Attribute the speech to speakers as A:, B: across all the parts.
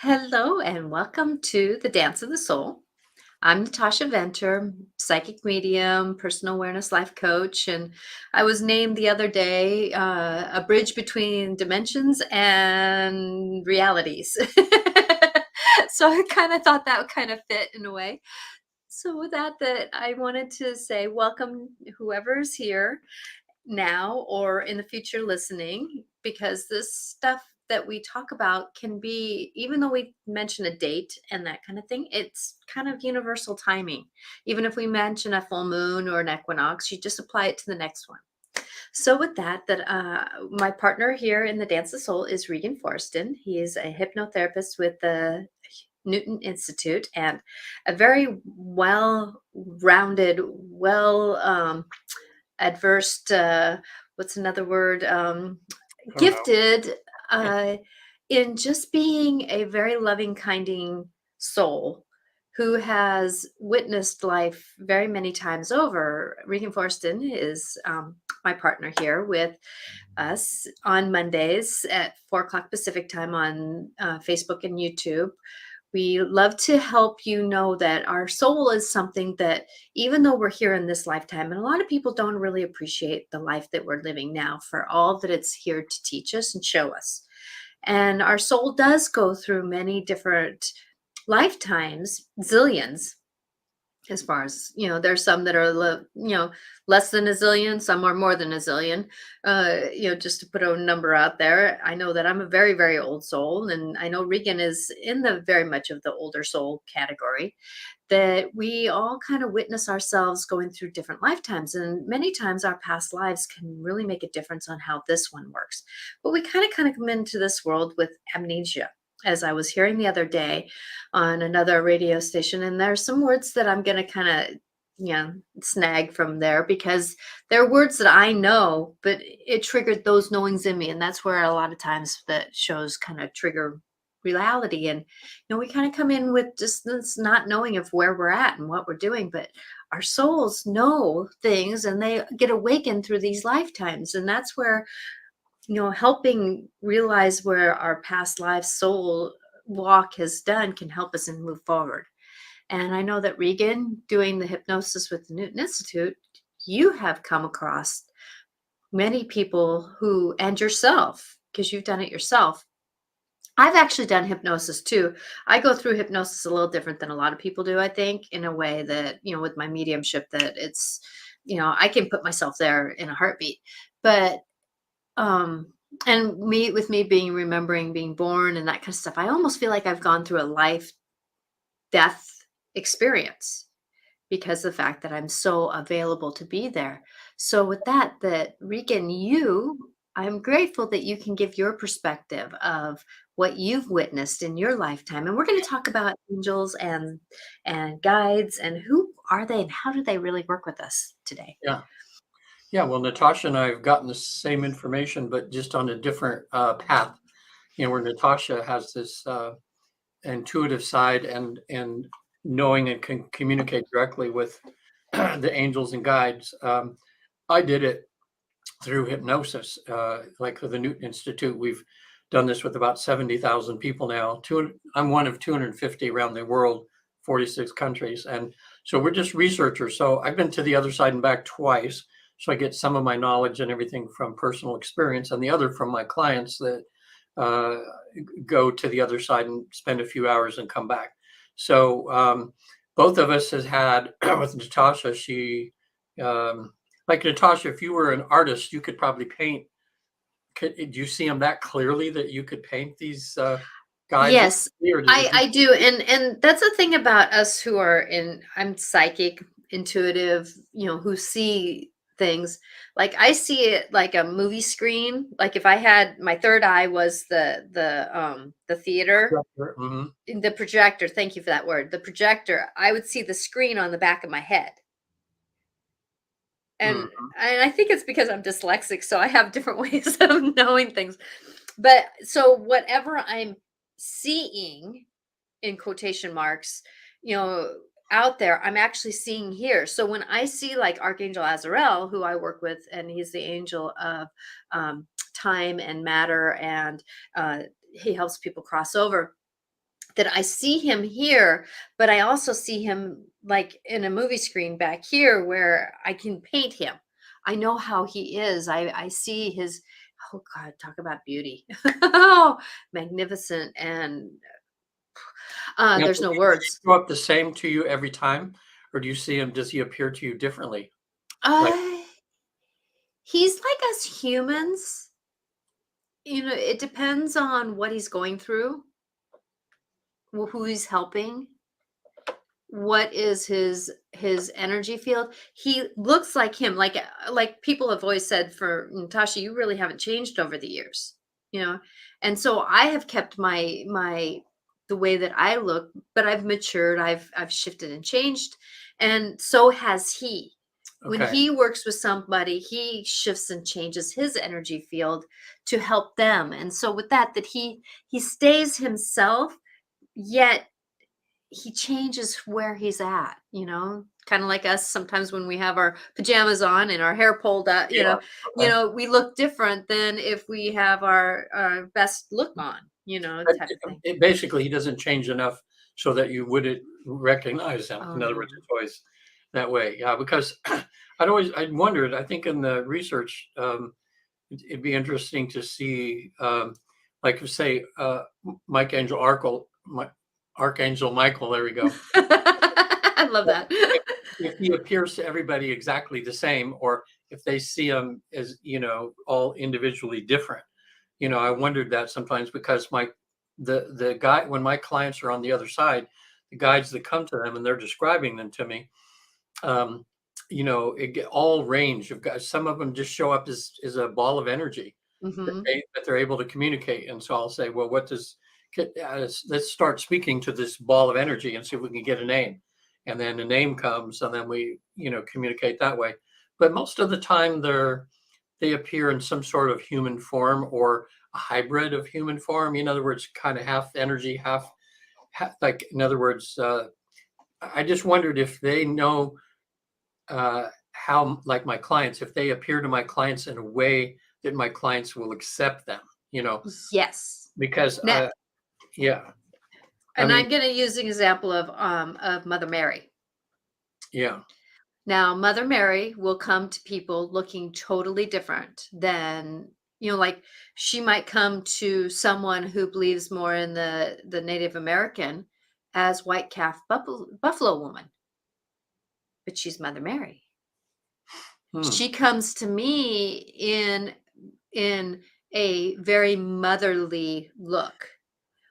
A: Hello and welcome to the Dance of the Soul. I'm Natasha Venter, psychic medium, personal awareness life coach, and I was named the other day a bridge between dimensions and realities. So I kind of thought that would kind of fit in a way. So with that I wanted to say welcome whoever's here now or in the future listening, because this stuff that we talk about can be, even though we mention a date and that kind of thing, it's kind of universal timing. Even if we mention a full moon or an equinox, you just apply it to the next one. So with that my partner here in the Dance of Soul is Regan Forsten. He is a hypnotherapist with the Newton Institute and a very well-rounded, adversed, what's another word?
B: I don't know.
A: Gifted uh, in just being a very loving, kinding soul who has witnessed life very many times over. Regan Forsten is my partner here with us on Mondays at 4 o'clock Pacific time on Facebook and YouTube. We love to help you know that our soul is something that, even though we're here in this lifetime, and a lot of people don't really appreciate the life that we're living now for all that it's here to teach us and show us. And our soul does go through many different lifetimes, zillions, as far as there's some that are less than a zillion, some are more than a zillion. Just to put a number out there, I know that I'm a very, very old soul, and I know Regan is in the very much of the older soul category. That we all kind of witness ourselves going through different lifetimes, and many times our past lives can really make a difference on how this one works. But we kind of come into this world with amnesia, as I was hearing the other day on another radio station. And there's some words that I'm going to kind of, snag from there, because they're words that I know, but it triggered those knowings in me. And that's where a lot of times that shows kind of trigger reality. And, we kind of come in with just this not knowing of where we're at and what we're doing, but our souls know things and they get awakened through these lifetimes. And that's where helping realize where our past life soul walk has done can help us and move forward. And I know that Regan, doing the hypnosis with the Newton Institute, you have come across many people who, and yourself, because you've done it yourself. I've actually done hypnosis too. I go through hypnosis a little different than a lot of people do, I think, in a way that, with my mediumship, that it's, I can put myself there in a heartbeat. But um, and me being remembering being born and that kind of stuff, I almost feel like I've gone through a life death experience because of the fact that I'm so available to be there. So with that Regan, I'm grateful that you can give your perspective of what you've witnessed in your lifetime. And we're going to talk about angels and guides, and who are they and how do they really work with us today?
B: Yeah. Yeah. Well, Natasha and I have gotten the same information, but just on a different path. Where Natasha has this intuitive side and knowing and can communicate directly with the angels and guides. I did it through hypnosis, like for the Newton Institute. We've done this with about 70,000 people now. I'm one of 250 around the world, 46 countries. And so we're just researchers. So I've been to the other side and back twice. So I get some of my knowledge and everything from personal experience, and the other from my clients that uh, go to the other side and spend a few hours and come back. So both of us has had with Natasha. She like Natasha, if you were an artist, you could probably paint. Do you see them that clearly that you could paint these guides?
A: Yes,
B: Or does it
A: I do. And that's the thing about us who are I'm psychic, intuitive, who see things. Like I see it like a movie screen. Like if I had my third eye was the theater,
B: Mhm.
A: the projector. Thank you for that word. The projector, I would see the screen on the back of my head. And
B: Mhm.
A: and I think it's because I'm dyslexic, so I have different ways of knowing things. But so whatever I'm seeing, in quotation marks, you know, out there, I'm actually seeing here. So when I see like Archangel Azrael, who I work with, and he's the angel of time and matter, and he helps people cross over. that I see him here, but I also see him like in a movie screen back here where I can paint him. I know how he is. I see his, oh God, talk about beauty. Oh, magnificent. And
B: Now,
A: there's
B: does
A: no
B: he
A: words.
B: show up the same to you every time, or do you see him? Does he appear to you differently? Like,
A: Uh, he's like us humans. It depends on what he's going through, who he's helping, what is his energy field. He looks like him, like people have always said, for Natasha, you really haven't changed over the years, you know and so I have kept my the way that I look, but I've matured, I've shifted and changed, and so has he. When
B: okay,
A: he works with somebody, he shifts and changes his energy field to help them, and so with that he stays himself, yet he changes where he's at, kind of like us sometimes when we have our pajamas on and our hair pulled up,
B: yeah, okay.
A: we look different than if we have our best look on,
B: But
A: type of thing.
B: basically, he doesn't change enough so that you wouldn't recognize him.
A: Oh
B: In other words,
A: no.
B: it's always that way. Yeah, because I'd wondered. I think in the research, it'd be interesting to see, like say, Mike Angel Arkle, Archangel Michael. There we go.
A: I love that.
B: If, if he appears to everybody exactly the same, or if they see him as all individually different. I wondered that sometimes because the guy when my clients are on the other side, the guides that come to them and they're describing them to me, um, it get all range of guys. Some of them just show up as a ball of energy that
A: Hmm.
B: they're able to communicate. And so I'll say, well, let's start speaking to this ball of energy and see if we can get a name. And then a name comes, and then we communicate that way. But most of the time, they appear in some sort of human form or a hybrid of human form. In other words, kind of half energy, half like, in other words, I just wondered if they know how, like my clients, if they appear to my clients in a way that my clients will accept them,
A: Yes.
B: because,
A: Now,
B: yeah, I
A: and
B: mean,
A: I'm going to use an example of Mother Mary.
B: yeah,
A: Now, Mother Mary will come to people looking totally different than, like she might come to someone who believes more in the Native American as white calf buffalo woman, but she's Mother Mary.
B: hmm,
A: She comes to me in a very motherly look,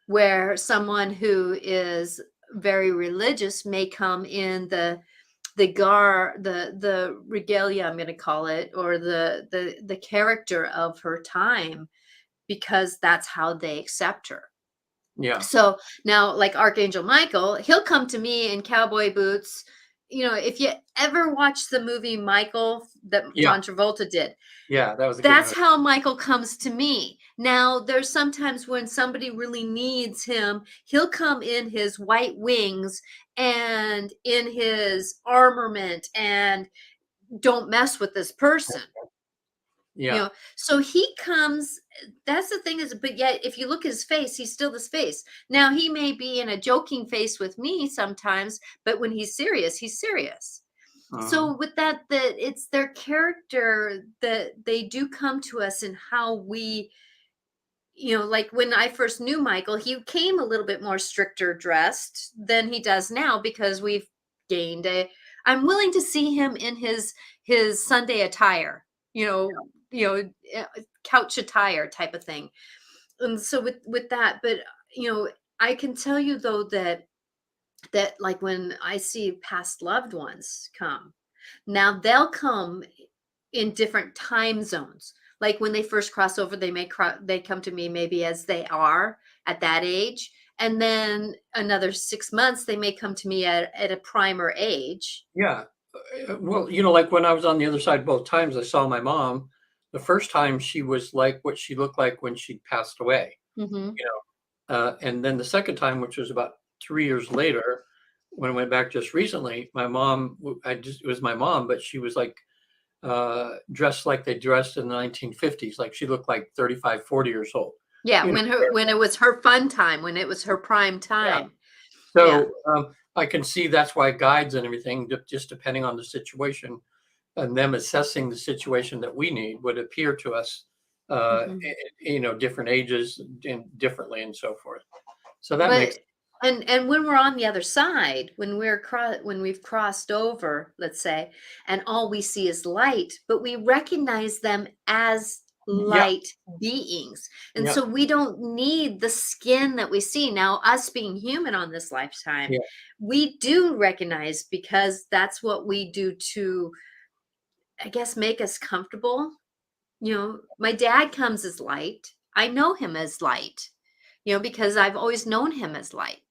A: where someone who is very religious may come in the regalia, I'm going to call it, or the character of her time, because that's how they accept her.
B: yeah,
A: So now, like Archangel Michael, he'll come to me in cowboy boots. If you ever watch the movie Michael that
B: yeah,
A: John Travolta did,
B: yeah. That was a good
A: that's
B: movie.
A: how Michael comes to me. Now, there's sometimes when somebody really needs him, he'll come in his white wings and in his armament and don't mess with this person.
B: Yeah,
A: So he comes, that's the thing is, but yet if you look at his face, he's still this face. Now, he may be in a joking face with me sometimes, but when he's serious, he's serious.
B: uh-huh.
A: So with that it's their character that they do come to us, and how we, like when I first knew Michael, he came a little bit more stricter dressed than he does now, because we've gained a I'm willing to see him in his Sunday attire, couch attire type of thing. And so with that, but I can tell you though that like when I see past loved ones come, now they'll come in different time zones. Like when they first cross over, they come to me maybe as they are at that age, and then another 6 months they may come to me at a primer age.
B: Yeah. Well, like when I was on the other side both times, I saw my mom. The first time she was like what she looked like when she passed away,
A: Hmm.
B: you and then the second time, which was about 3 years later, when I went back just recently, my mom, it was my mom, but she was like dressed like they dressed in the 1950s. Like she looked like 35, 40 years old.
A: Yeah,
B: you know.
A: when it was her fun time, when it was her prime
B: Yeah.
A: time. Yeah.
B: So I can see that's why guides and everything, just depending on the situation and them assessing the situation that we need, would appear to us,
A: Mhm.
B: different ages and differently and so forth. So that makes,
A: But and when we're on the other side, when we've crossed over, let's say, and all we see is light, but we recognize them as
B: yeah,
A: light beings. And
B: yeah,
A: so we don't need the skin that we see. Now, us being human on this lifetime,
B: yeah,
A: we do recognize because that's what we do to, I guess, make us comfortable. My dad comes as light. I know him as light, because I've always known him as light.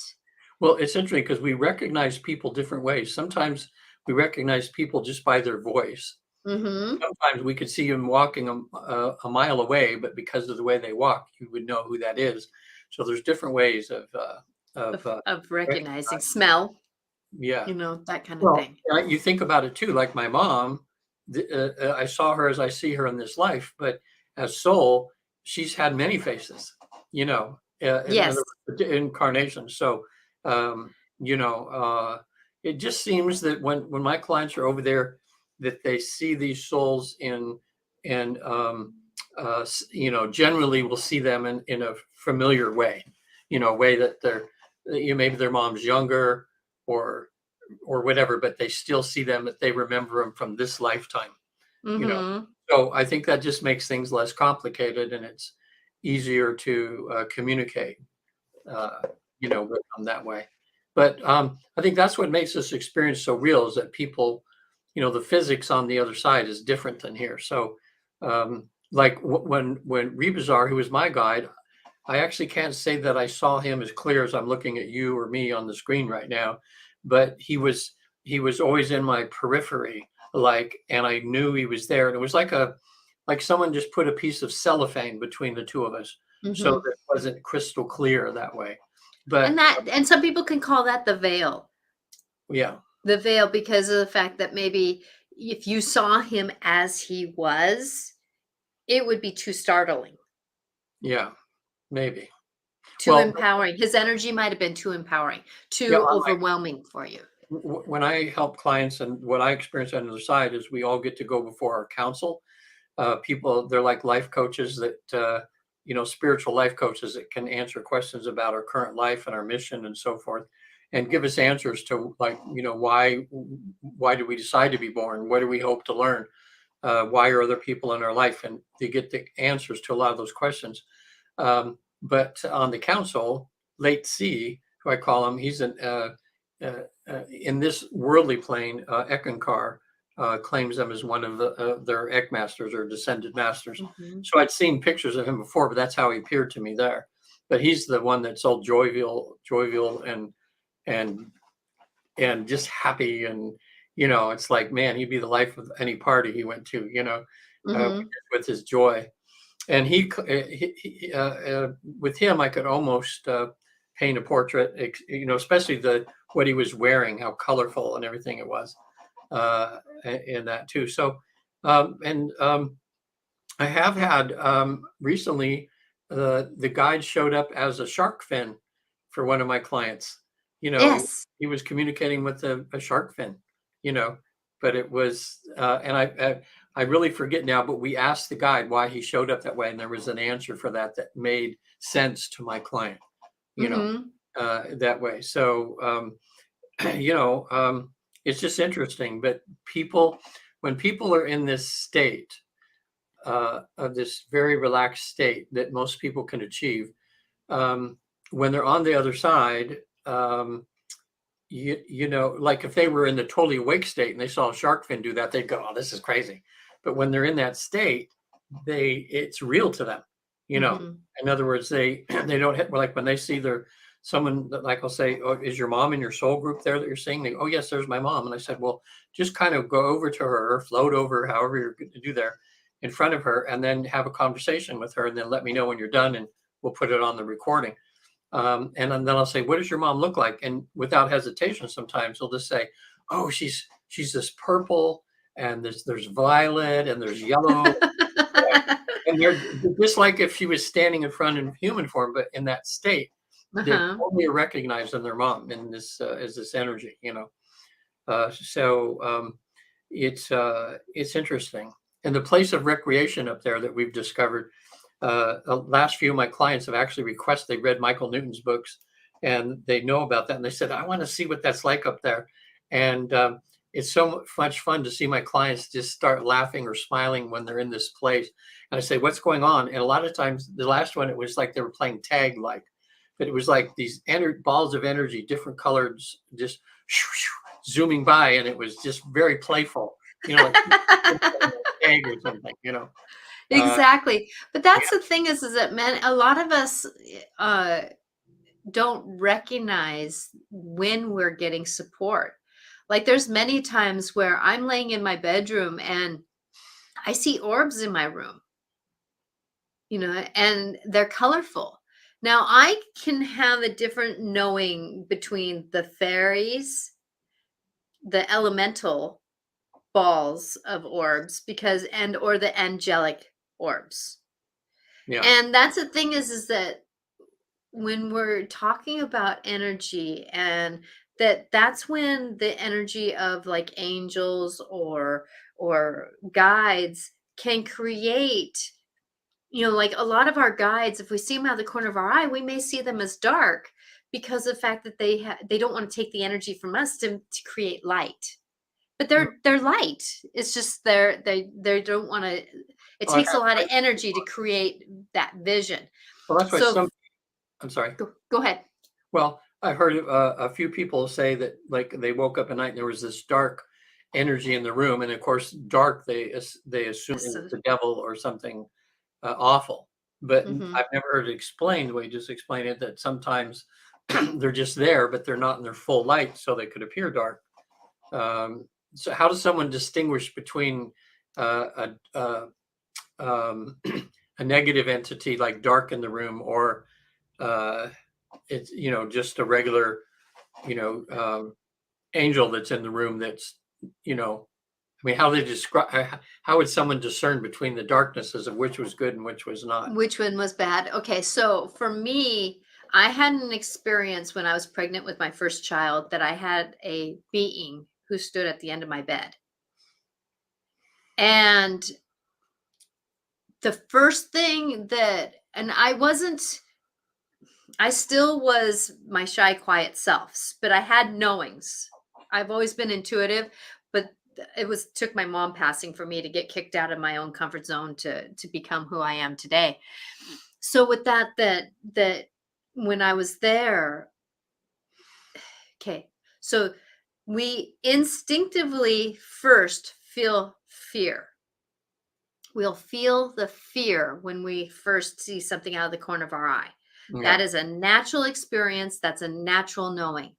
B: well, it's interesting because we recognize people different ways. Sometimes we recognize people just by their voice.
A: Mhm.
B: Sometimes we could see them walking a mile away, but because of the way they walk, you would know who that is. So there's different ways of
A: Of recognizing
B: recognizing.
A: smell,
B: Yeah.
A: that kind of
B: Well,
A: thing.
B: you think about it too, like my mom, I saw her as I see her in this life, but as soul, she's had many faces, in other
A: Yes.
B: words, incarnations. So, it just seems that when my clients are over there, that they see these souls and generally will see them in a familiar way, a way that maybe their mom's younger or whatever, but they still see them, that they remember them from this lifetime, you know.
A: Mhm.
B: So I think that just makes things less complicated and it's easier to communicate, uh, with them that way. But I think that's what makes this experience so real is that people, the physics on the other side is different than here. So, like when Rebazar, who was my guide, I actually can't say that I saw him as clear as I'm looking at you or me on the screen right now, but he was always in my periphery, and I knew he was there. And it was like someone just put a piece of cellophane between the two of us, so
A: Mhm.
B: that it wasn't crystal clear that way.
A: And
B: But
A: some people can call that the veil.
B: yeah,
A: The veil because of the fact that maybe if you saw him as he was, it would be too startling,
B: yeah, maybe.
A: too
B: Well,
A: empowering. His energy might have been too empowering,
B: yeah,
A: too overwhelming for you.
B: when I help clients and what I experience on the other side is we all get to go before our council. People, they're like life coaches that, spiritual life coaches that can answer questions about our current life and our mission and so forth, and give us answers to, like, why do we decide to be born? What do we hope to learn? Why are other people in our life? And they get the answers to a lot of those questions. But on the council, late C, who I call him, he's in this worldly plane. Ekankar claims them as one of their Ek masters or descended masters.
A: Mhm.
B: So I'd seen pictures of him before, but that's how he appeared to me there. But he's the one that's all jovial, and just happy, and it's like, man, he'd be the life of any party he went to,
A: Mhm.
B: with his joy. And with him, I could almost paint a portrait, especially what he was wearing, how colorful and everything it was, in that too. So, and I have had recently, the guide showed up as a shark fin for one of my clients.
A: Yes.
B: He was communicating with a shark fin, you know, but it was, and I really forget now, but we asked the guide why he showed up that way, and there was an answer for that made sense to my client, you know,
A: Mhm.
B: that way. So, you know, it's just interesting. But when people are in this state, of this very relaxed state that most people can achieve, um, when they're on the other side, like if they were in the totally awake state and they saw a shark fin do that, they'd go, "Oh, this is crazy." But when they're in that state, it's real to them.
A: Mhm.
B: In other words, they they don't hit, like when they see someone that, like, I'll say, "Oh, is your mom in your soul group there that you're seeing?" They go, "Oh, yes, there's my mom." And I said, "Well, just kind of go over to her, float over, however you're going to do there, in front of her, and then have a conversation with her, and then let me know when you're done, and we'll put it on the recording." And then I'll say, "What does your mom look like?" And without hesitation, sometimes they'll just say, "Oh, she's this purple, and there's violet, and there's yellow." And they're just like if she was standing in front in human form, but in that state, they're
A: Uh-huh.
B: totally recognized in their mom in this as this energy, So it's interesting. And the place of recreation up there that we've discovered, the last few of my clients have actually requested they read Michael Newton's books, and they know about that. And they said, "I want to see what that's like up there." And it's so much fun to see my clients just start laughing or smiling when they're in this place. And I say, "What's going on?" And a lot of times, the last one, it was like they were playing tag, but it was like these balls of energy, different colors, just zooming by, and it was just very playful, like tag or something. Uh,
A: Exactly. But that's
B: yeah,
A: the thing is that men, a lot of us uh, don't recognize when we're getting support. Like there's many times where I'm laying in my bedroom and I see orbs in my room, and they're colorful. Now I can have a different knowing between the fairies, the elemental balls of orbs or the angelic orbs.
B: yeah.
A: And that's the thing is that when we're talking about energy, and that's when the energy of like angels or guides can create, like a lot of our guides, if we see them out of the corner of our eye, we may see them as dark because of the fact that they don't want to take the energy from us to create light. But
B: Mm.
A: they're light. It's just they don't want to. It
B: Oh, I
A: takes a
B: have
A: lot of
B: friends
A: energy to create that vision.
B: well, that's why
A: So
B: I'm sorry.
A: go ahead.
B: Well, I've heard a few people say that like they woke up at night and there was this dark energy in the room, and of course, dark they assume is
A: So,
B: the devil or something awful. But
A: mhm.
B: I've never heard it explained the way you just explained it. That sometimes they're just there, but they're not in their full light, so they could appear dark. So, how does someone distinguish between a a negative entity like dark in the room or uh, it's just a regular you know angel that's in the room that's you know I mean how they describe how would someone discern between the darknesses of which was good and which was not?
A: Which one was bad? Okay, so for me, I had an experience when I was pregnant with my first child that I had a being who stood at the end of my bed. And the first thing and I still was my shy, quiet self, but I had knowings. I've always been intuitive, but took my mom passing for me to get kicked out of my own comfort zone to become who I am today. So with that when I was there, okay, so we instinctively first feel fear. We'll feel the fear when we first see something out of the corner of our eye. That
B: Yeah.
A: is a natural experience. That's a natural knowing.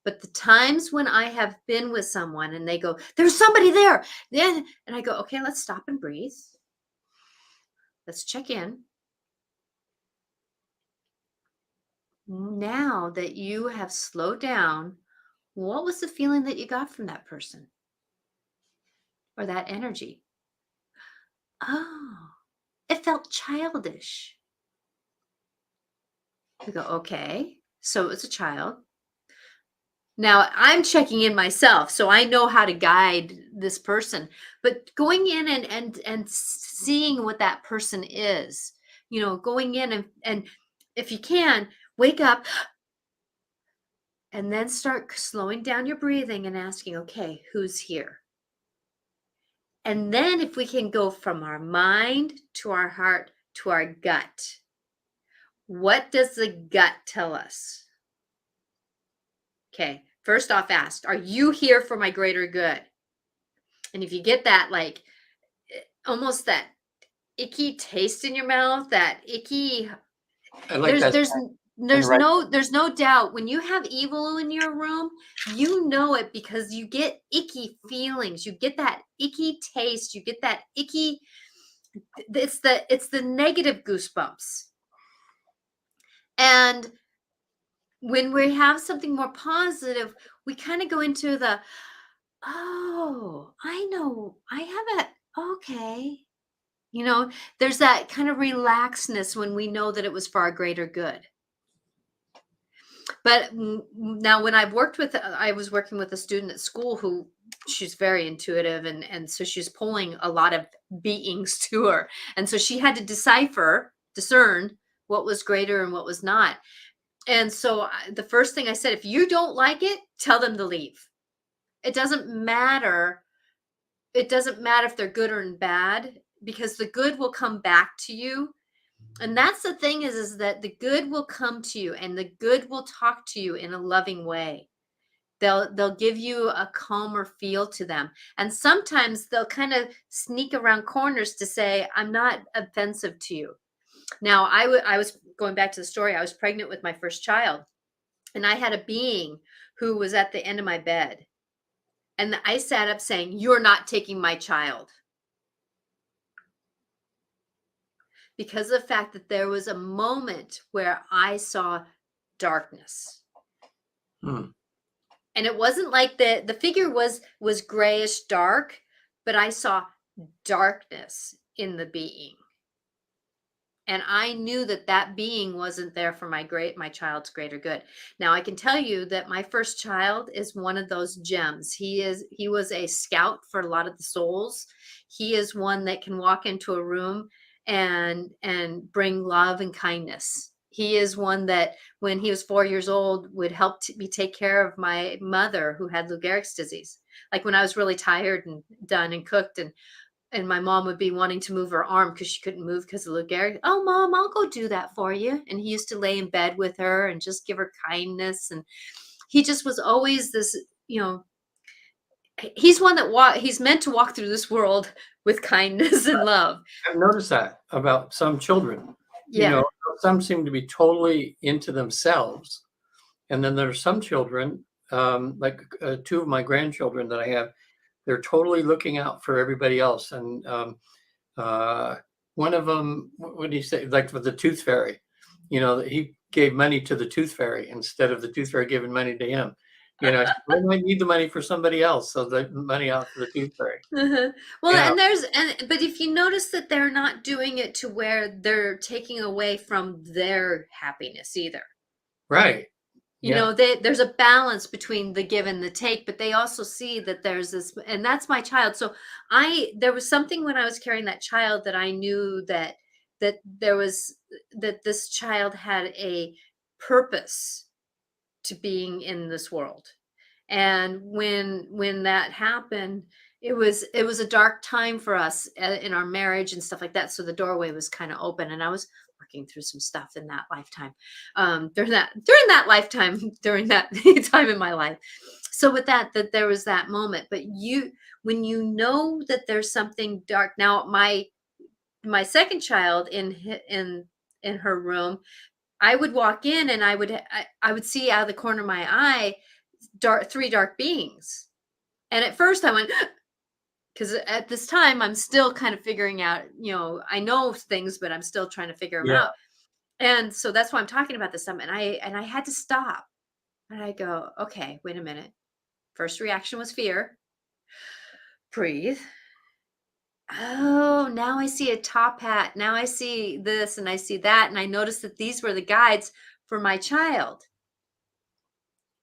A: But the times when I have been with someone and they go, there's somebody there. Then, and I go, okay, let's stop and breathe. Let's check in. Now that you have slowed down, what was the feeling that you got from that person or that energy? Oh, it felt childish. We go, okay, so it was a child. Now I'm checking in myself, so I know how to guide this person. But going in and seeing what that person is, going in and if you can, wake up and then start slowing down your breathing and asking, okay, who's here? And then if we can go from our mind to our heart to our gut, what does the gut tell us? Okay, first off, ask, are you here for my greater good? And if you get that, like almost that icky taste in your mouth, that icky,
B: I like
A: there's
B: that
A: there's
B: in the
A: there's
B: right
A: no there's no doubt when you have evil in your room, you know it because you get icky feelings. You get that icky taste, you get that icky, it's the negative goosebumps. And when we have something more positive, we kind of go into oh, I know. I have a okay. You know, there's that kind of relaxedness when we know that it was for our greater good. But now when I was working with a student at school who she's very intuitive, and so she's pulling a lot of beings to her. And so she had to discern what was greater and what was not. And so the first thing I said, if you don't like it, tell them to leave. It doesn't matter. It doesn't matter if they're good or bad, because the good will come back to you. And that's the thing is that the good will come to you, and the good will talk to you in a loving way. They'll give you a calmer feel to them. And sometimes they'll kind of sneak around corners to say, I'm not offensive to you. Now, I was going back to the story. I was pregnant with my first child, and I had a being who was at the end of my bed. And I sat up saying, you're not taking my child. Because of the fact that there was a moment where I saw darkness.
B: Hmm.
A: And it wasn't like the figure was grayish dark, but I saw darkness in the being. And I knew that that being wasn't there for my child's greater good. Now I can tell you that my first child is one of those gems. He was a scout for a lot of the souls. He is one that can walk into a room and bring love and kindness. He is one that when he was 4 years old would help me take care of my mother who had Lou Gehrig's disease. Like when I was really tired and done and cooked, and my mom would be wanting to move her arm because she couldn't move because of Lou Gehrig. Oh, Mom, I'll go do that for you. And he used to lay in bed with her and just give her kindness. And he just was always this, he's one that he's meant to walk through this world with kindness and love.
B: I've noticed that about some children.
A: Yeah.
B: Some seem to be totally into themselves. And then there are some children, like two of my grandchildren that I have, they're totally looking out for everybody else. And one of them, what do you say, like for the tooth fairy, he gave money to the tooth fairy instead of the tooth fairy giving money to him. I might need the money for somebody else, so the money out for the tooth fairy.
A: Uh-huh. Well, but if you notice that they're not doing it to where they're taking away from their happiness either.
B: Right.
A: There's a balance between the give and the take, but they also see that there's this, and that's my child. So there was something when I was carrying that child that I knew that this child had a purpose to being in this world. And when that happened, it was a dark time for us in our marriage and stuff like that. So the doorway was kind of open, and I was working through some stuff in that lifetime, during that lifetime, during that time in my life. So with that there was that moment. But when you know that there's something dark. Now my second child in her room, I would walk in and I would see out of the corner of my eye three dark beings. And at first I went, because at this time I'm still kind of figuring out, I know things, but I'm still trying to figure them out. And so that's why I'm talking about this stuff. And I had to stop. And I go, okay, wait a minute. First reaction was fear. Breathe. Oh, now I see a top hat. Now I see this and I see that. And I noticed that these were the guides for my child.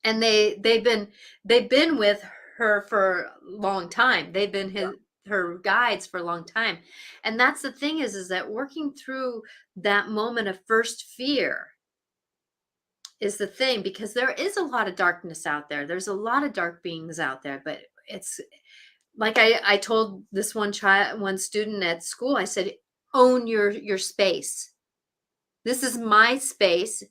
A: And they've been with her for a long time. They've been her guides for a long time. And that's the thing is that working through that moment of first fear is the thing, because there is a lot of darkness out there. There's a lot of dark beings out there, but it's like I told this one student at school, I said, own your space. This is my space.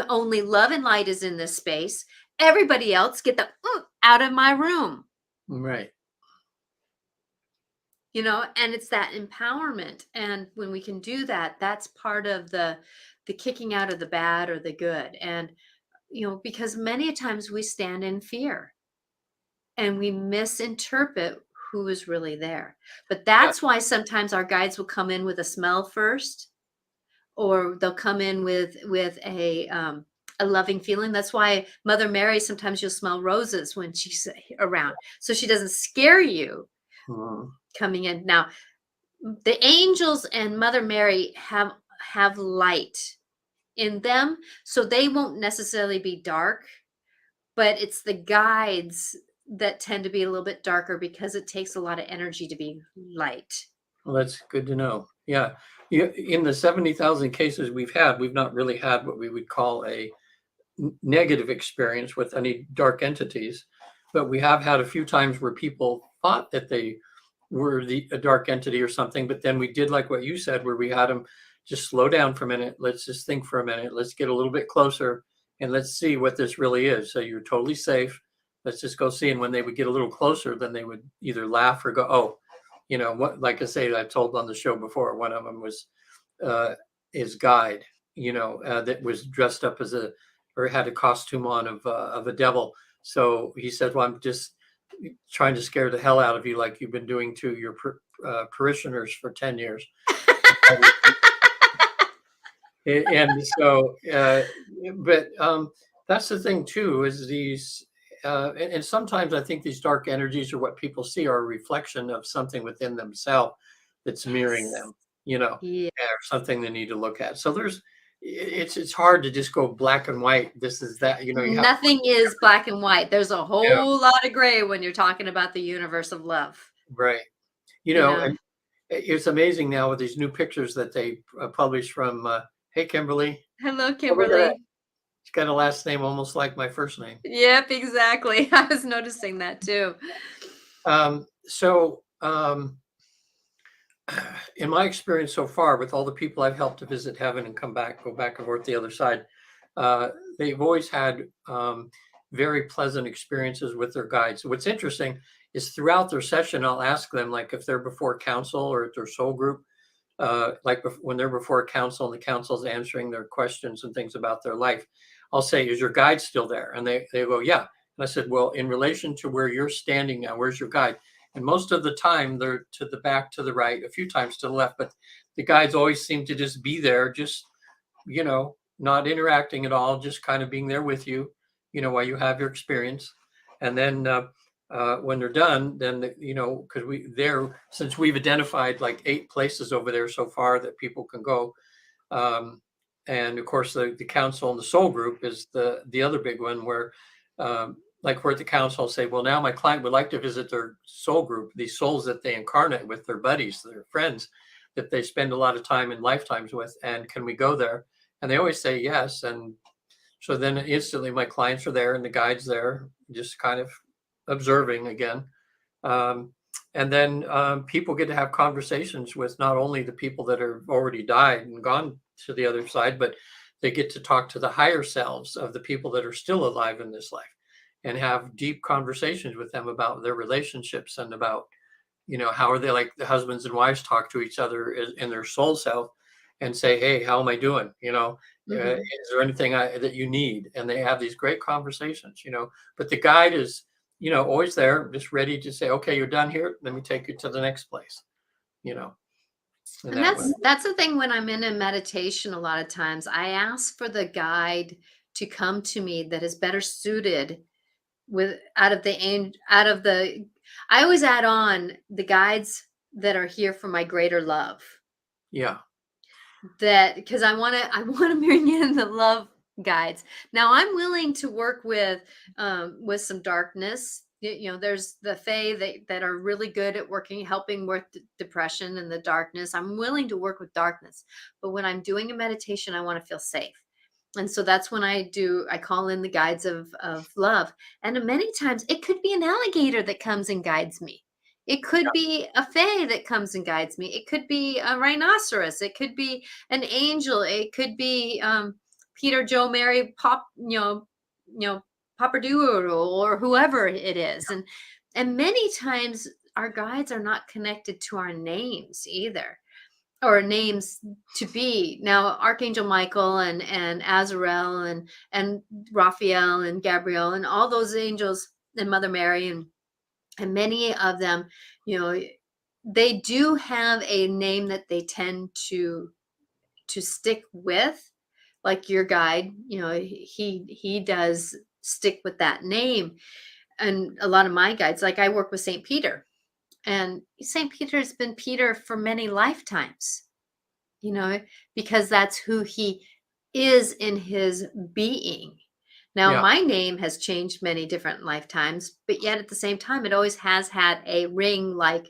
A: Only love and light is in this space. Everybody else get the out of my room.
B: Right.
A: And it's that empowerment. And when we can do that, that's part of the kicking out of the bad or the good. And, because many times we stand in fear and we misinterpret who is really there. But that's why sometimes our guides will come in with a smell first, or they'll come in with a loving feeling. That's why Mother Mary, sometimes you'll smell roses when she's around, so she doesn't scare you coming in. Now, the angels and Mother Mary have light in them, so they won't necessarily be dark, but it's the guides that tend to be a little bit darker because it takes a lot of energy to be light.
B: Well, that's good to know. Yeah. In the 70,000 cases we've had, we've not really had what we would call a negative experience with any dark entities, but we have had a few times where people thought that they were a dark entity or something, but then we did like what you said, where we had them just slow down for a minute. Let's just think for a minute. Let's get a little bit closer and let's see what this really is. So you're totally safe. Let's just go see. And when they would get a little closer, then they would either laugh or go, oh, what, like I say, I told on the show before, one of them was uh, his guide, that was dressed up as or had a costume on of a devil. So he said, well, I'm just trying to scare the hell out of you, like you've been doing to your parishioners for 10 years. And so, but that's the thing too, is these, and sometimes I think these dark energies or what people see are a reflection of something within themselves that's mirroring
A: Yes.
B: them,
A: Yeah.
B: or something they need to look at. So it's hard to just go black and white. This is that, you have to
A: Nothing is black and white. There's a
B: yeah,
A: whole lot of gray when you're talking about the universe of love,
B: right.
A: you know.
B: And it's amazing now with these new pictures that they publish from, hey, Kimberly,
A: Hello,
B: oh, look at that.
A: Kimberly.
B: She's got a last name almost like my first name.
A: Yep, exactly. I was noticing that too.
B: So, in my experience so far, with all the people I've helped to visit heaven and come back, go back and forth the other side, they've always had very pleasant experiences with their guides. What's interesting is throughout their session, I'll ask them, like if they're before council or at their soul group, like when they're before council and the council's answering their questions and things about their life, I'll say, is your guide still there? And they go, yeah. And I said, well, in relation to where you're standing now, where's your guide? And most of the time they're to the back, to the right, a few times to the left, but the guides always seem to just be there, just, not interacting at all, just kind of being there with you, while you have your experience. And then when they're done, then, because since we've identified like 8 places over there so far that people can go. And of course, the council and the soul group is the other big one where, like we're at the council say, well, now my client would like to visit their soul group, these souls that they incarnate with, their buddies, their friends that they spend a lot of time in lifetimes with. And can we go there? And they always say yes. And so then instantly my clients are there and the guide's there, just kind of observing again. And then people get to have conversations with not only the people that are already died and gone to the other side, but they get to talk to the higher selves of the people that are still alive in this life and have deep conversations with them about their relationships and about, how are they, like the husbands and wives talk to each other in their soul self and say, hey, how am I doing?
A: Mhm.
B: Is there anything that you need? And they have these great conversations, but the guide is, always there, just ready to say, okay, you're done here. Let me take you to the next place, you know, and
A: And
B: that way.
A: that's the thing when I'm in a meditation a lot of times, I ask for the guide to come to me that is better suited with out of the I always add on the guides that are here for my greater love.
B: Yeah.
A: That because I want to bring in the love guides. Now I'm willing to work with some darkness. There's the fae that are really good at working, helping with depression and the darkness. I'm willing to work with darkness, but when I'm doing a meditation, I want to feel safe. And so that's when I call in the guides of love. And many times it could be an alligator that comes and guides me. It could be a fae that comes and guides me. It could be a rhinoceros. It could be an angel. It could be Peter, Joe, Mary, Papa Doodle, or whoever it is. And many times our guides are not connected to our names either, or names to be. Now, Archangel Michael and Azrael and Raphael and Gabriel and all those angels and Mother Mary and many of them, you know, they do have a name that they tend to stick with, like your guide. He does stick with that name. And a lot of my guides, like I work with Saint Peter, And St. Peter has been Peter for many lifetimes, you know, because that's who he is in his being. Now,
B: Yeah.
A: my name has changed many different lifetimes, but yet at the same time, it always has had a ring like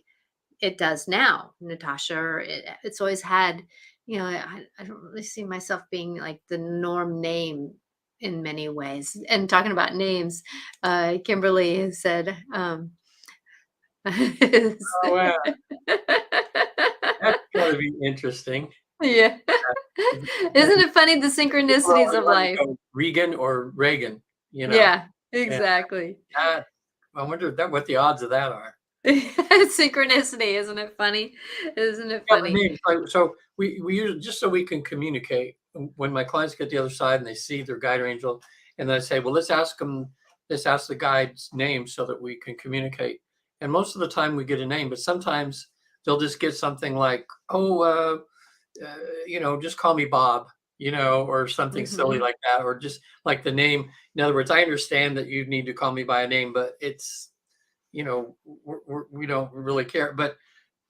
A: it does now, Natasha. Or it's always had, I don't really see myself being like the norm name in many ways. And talking about names, Kimberly said,
B: Oh, wow. That's gotta be interesting.
A: yeah. Isn't it funny the
B: People are
A: synchronicities
B: always
A: of
B: wanting
A: life?
B: to go Regan or Reagan, you know?
A: Yeah,
B: And
A: exactly.
B: that I wonder what the odds of that are.
A: Synchronicity, isn't it funny? Isn't it
B: Yeah, the
A: funny?
B: names, so we use just so we can communicate when my clients get the other side and they see their guide or angel, and then I say, well, let's ask the guide's name so that we can communicate. And most of the time we get a name, but sometimes they'll just get something like, oh, just call me Bob, or something silly
A: Mhm.
B: like that, or just like the name. In other words, I understand that you need to call me by a name, but it's, we don't really care. But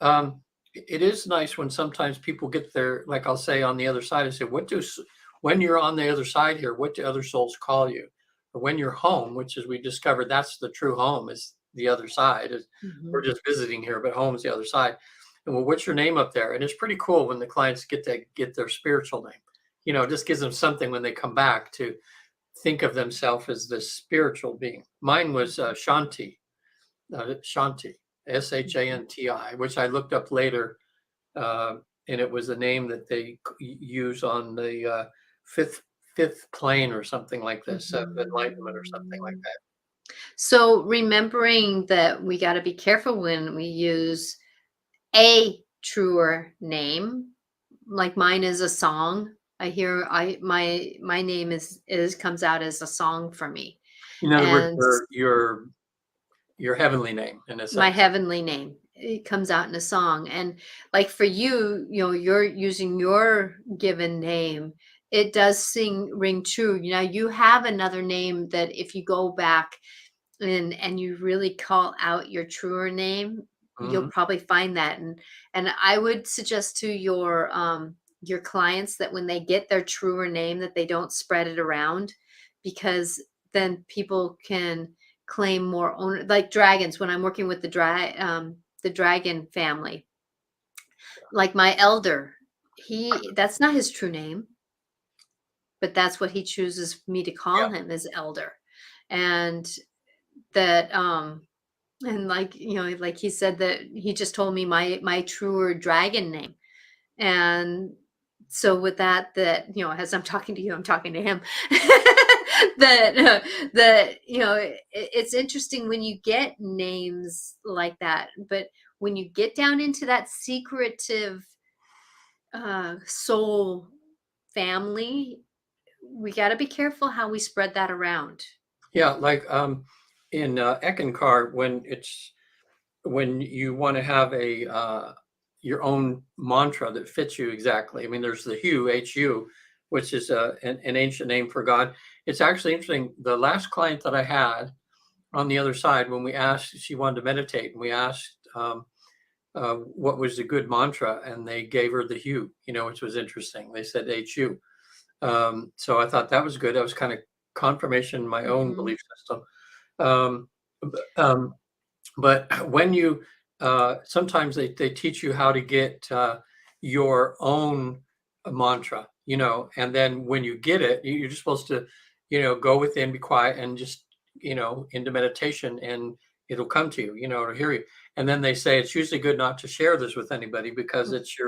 B: um, it is nice when sometimes people get there, like I'll say on the other side, I say, when you're on the other side here, what do other souls call you? Or when you're home, which is we discovered that's the true home is the other side. We're
A: Mhm.
B: just visiting here, but home is the other side. And well, what's your name up there? And it's pretty cool when the clients get their spiritual name. It just gives them something when they come back to think of themselves as this spiritual being. Mine was Shanti, Shanti, Shanti, which I looked up later, uh, and it was a name that they use on the fifth fifth plane or something like this, enlightenment or something like
A: Mhm.
B: that.
A: So remembering that we got to be careful when we use a truer name, like mine is a song. I hear my name is comes out as a song for me.
B: In other words,
A: And
B: your heavenly name, in a
A: my
B: sense.
A: heavenly name, it comes out in a song. And like for you, you're using your given name, it does ring true. You have another name that if you go back and you really call out your truer name, you'll
B: Hmm.
A: probably find that. And I would suggest to your clients that when they get their truer name that they don't spread it around, because then people can claim more owner, like dragons. When I'm working with the dragon family, like my elder, he that's not his true name, but that's what he chooses me to
B: Yeah.
A: call him, as elder. And that and like, like he said that he just told me my truer dragon name. And so with that, as I'm talking to you, I'm talking to him. That it's interesting when you get names like that, but when you get down into that secretive soul family, we got to be careful how we spread that around.
B: Yeah, like in Eckankar, when you want to have a your own mantra that fits you exactly. I mean, there's the HU, which is an ancient name for God. It's actually interesting. The last client that I had on the other side, when we asked, she wanted to meditate, and we asked what was a good mantra, and they gave her the HU, which was interesting. They said HU. So I thought that was good. That was kind of confirmation in my own
A: Hmm.
B: belief system. Um, um, but when you sometimes they teach you how to get your own mantra, and then when you get it, you're just supposed to, go within, be quiet, and just, into meditation, and it'll come to you, to hear you. And then they say it's usually good not to share this with anybody because it's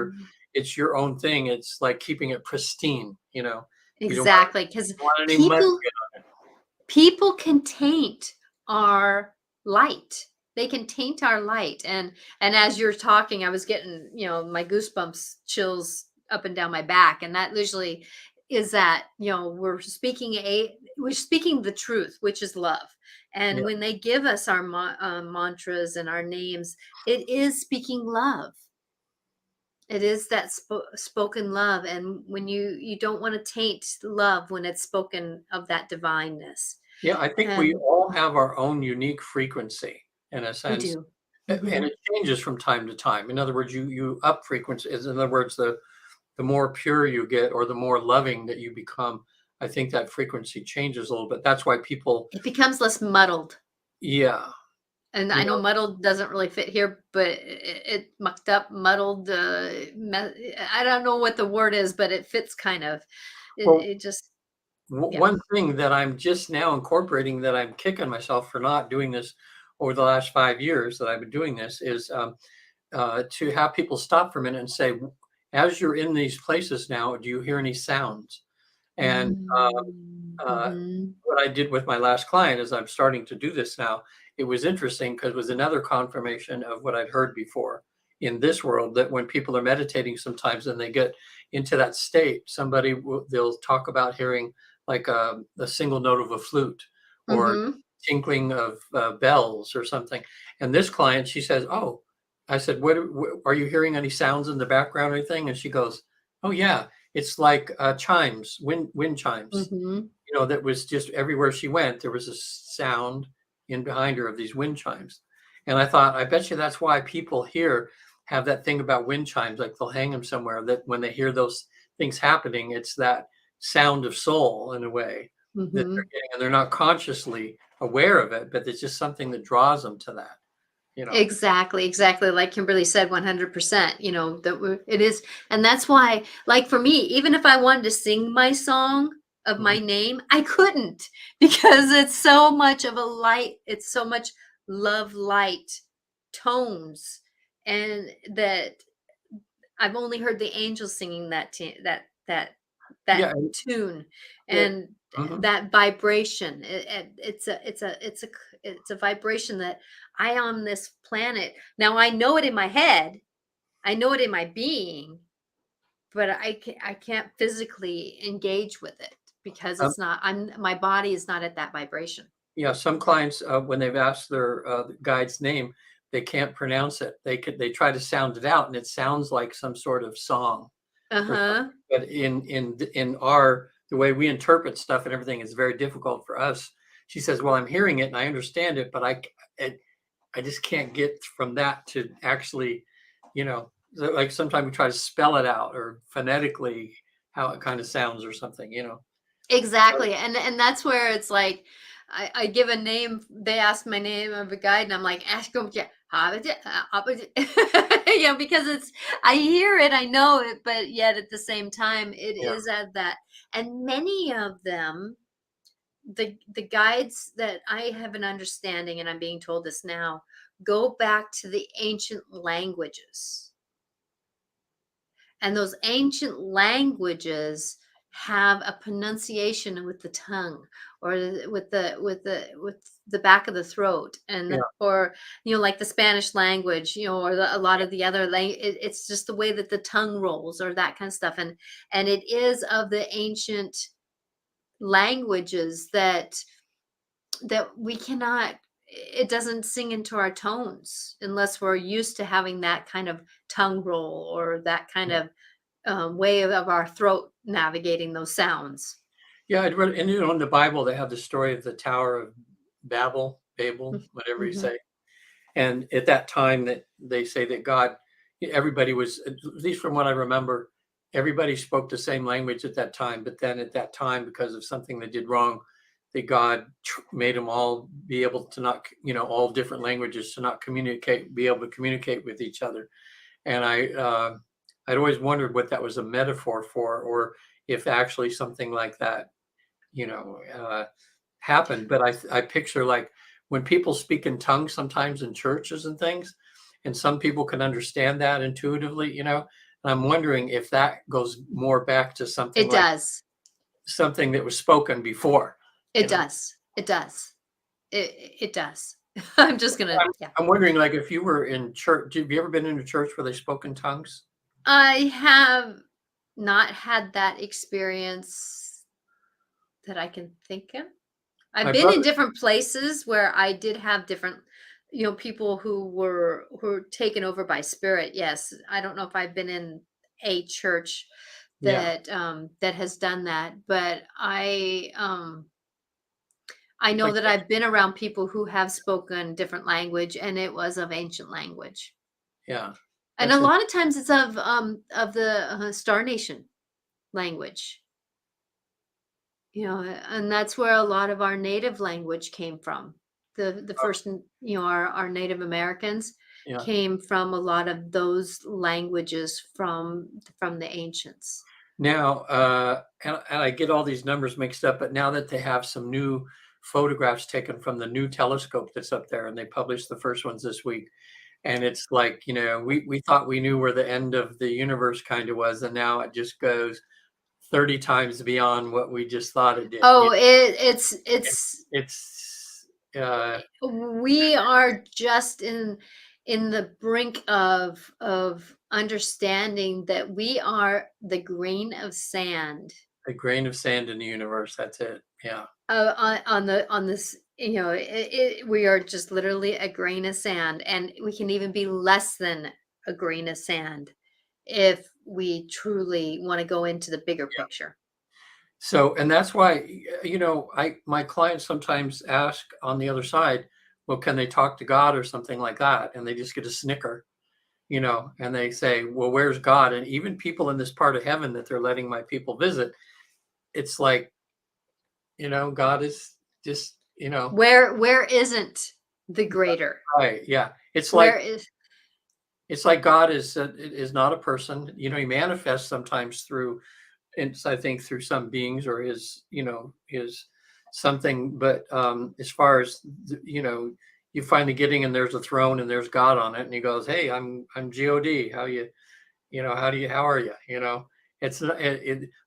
B: your own thing. It's like keeping it pristine, You don't want,
A: Exactly, because
B: you don't want any mud to
A: people
B: get
A: people can taint our light. They can taint our light. And as you're talking, I was getting, my goosebumps, chills up and down my back. And that usually is that, we're speaking the truth, which is love.
B: on.
A: And
B: Yeah.
A: when they give us our mantras and our names, it is speaking love. It is that spoken love. And when you don't want to taint love when it's spoken of that divineness.
B: Yeah, I think we
A: And
B: all have our own unique frequency in a
A: we
B: sense.
A: do.
B: And
A: Mhm.
B: it changes from time to time. In other words, you up frequency. In other words, the more pure you get or the more loving that you become, I think that frequency changes a little bit. That's why people,
A: It becomes less muddled.
B: yeah,
A: And
B: you
A: I know
B: know,
A: muddled doesn't really fit here, but it mucked up, muddled, I don't know what the word is, but it fits kind of.
B: well,
A: It just, yeah.
B: one thing that I'm just now incorporating that I'm kicking myself for not doing this over the last 5 years that I've been doing this is to have people stop for a minute and say, as you're in these places now, do you hear any sounds? And
A: Mm,
B: uh,
A: mhm,
B: what I did with my last client is I'm starting to do this now. It was interesting because it was another confirmation of what I'd heard before in this world that when people are meditating sometimes and they get into that state, they'll talk about hearing like a single note of a flute or
A: mhm.
B: tinkling of bells or something. And this client, she says, "Oh," I said, what are you hearing any sounds in the background or anything?" And she goes, "Oh yeah, it's like chimes, wind chimes."
A: Mhm.
B: That was just everywhere she went, there was a sound in behind her of these wind chimes. And I thought, I bet you that's why people here have that thing about wind chimes, like they'll hang them somewhere that when they hear those things happening, it's that sound of soul in a way that they're
A: Mhm.
B: getting, and they're not consciously aware of it, but it's just something that draws them to that, you know.
A: Exactly, exactly. Like Kimberly said, 100%, it is. And that's why, like for me, even if I wanted to sing my song of
B: Mhm.
A: my name, I couldn't because it's so much of a light, it's so much love light tones. And that I've only heard the angels singing that
B: Yeah.
A: tune,
B: Yeah.
A: and
B: Mhm.
A: that vibration. It's a vibration that I on this planet. Now I know it in my head. I know it in my being, but I can't physically engage with it because
B: Um,
A: it's not. My body is not at that vibration.
B: Yeah, some clients, when they've asked their guide's name, they can't pronounce it. They try to sound it out, and it sounds like some sort of song
A: Uh
B: or
A: huh.
B: something. But in our the way we interpret stuff and everything is very difficult for us. She says, "Well, I'm hearing it and I understand it, but I just can't get from that to actually, like sometimes we try to spell it out or phonetically how it kind of sounds or something."
A: Exactly, and that's where it's like, I give a name, they ask my name of a guide, and I'm like, "Ask him, yeah, because I hear it, I know it, but yet at the same time, it
B: Yeah.
A: is at that. And many of them, the guides that I have an understanding, and I'm being told this now, go back to the ancient languages. And those ancient languages have a pronunciation with the tongue or with the back of the throat and
B: Yeah.
A: or like the Spanish language, or a lot of the other it's just the way that the tongue rolls or that kind of stuff. And it is of the ancient languages that we cannot, it doesn't sing into our tones unless we're used to having that kind of tongue roll or that kind
B: Yeah.
A: of way of our throat navigating those sounds.
B: Yeah, I'd read, and in the Bible, they have the story of the Tower of Babel, whatever you
A: Mm-hmm.
B: say. And at that time, that they say that God, everybody was, at least from what I remember, everybody spoke the same language at that time. But then at that time, because of something they did wrong, that God made them all be able to not, all different languages to not be able to communicate with each other. And I'd always wondered what that was a metaphor for, or if actually something like that you know, uh, happened. But I picture like when people speak in tongues sometimes in churches and things, and some people can understand that intuitively. And I'm wondering if that goes more back to something
A: It
B: like
A: does.
B: something that was spoken before,
A: It
B: you know.
A: does. It does. It does. I'm just gonna,
B: I'm,
A: yeah.
B: I'm wondering, like, if you were in church, have you ever been in a church where they spoke in tongues?
A: I have not had that experience that I can think of. I've
B: My
A: been in
B: brother,
A: different places where I did have different, people who were taken over by spirit. Yes, I don't know if I've been in a church
B: yeah,
A: that has done that, but I know
B: Like,
A: that I've been around people who have spoken different language, and it was of ancient language.
B: yeah,
A: And a
B: that's
A: lot of times it's of the Star Nation language, and that's where a lot of our native language came from. The first, our Native Americans
B: yeah.
A: came from a lot of those languages from the ancients.
B: Now, and I get all these numbers mixed up, but now that they have some new photographs taken from the new telescope that's up there, and they published the first ones this week, and it's like, we thought we knew where the end of the universe kind of was, and now it just goes 30 times beyond what we just thought it did.
A: Oh,
B: It,
A: it's
B: it's uh,
A: we are just in the brink of understanding that we are the grain of sand
B: a grain of sand in the universe. That's it. Yeah,
A: on this. We are just literally a grain of sand, and we can even be less than a grain of sand if we truly want to go into the bigger
B: yeah.
A: picture.
B: So, and that's why, my clients sometimes ask on the other side, well, can they talk to God or something like that? And they just get a snicker, and they say, well, where's God? And even people in this part of heaven that they're letting my people visit, it's like, God is just,
A: Where isn't the greater?
B: right. Yeah.
A: Where is
B: It's like God is not a person. He manifests sometimes through, and I think through some beings or his something. But as far as you find the getting, and there's a throne and there's God on it, and he goes, "Hey, I'm God. How you, how are you? It's not,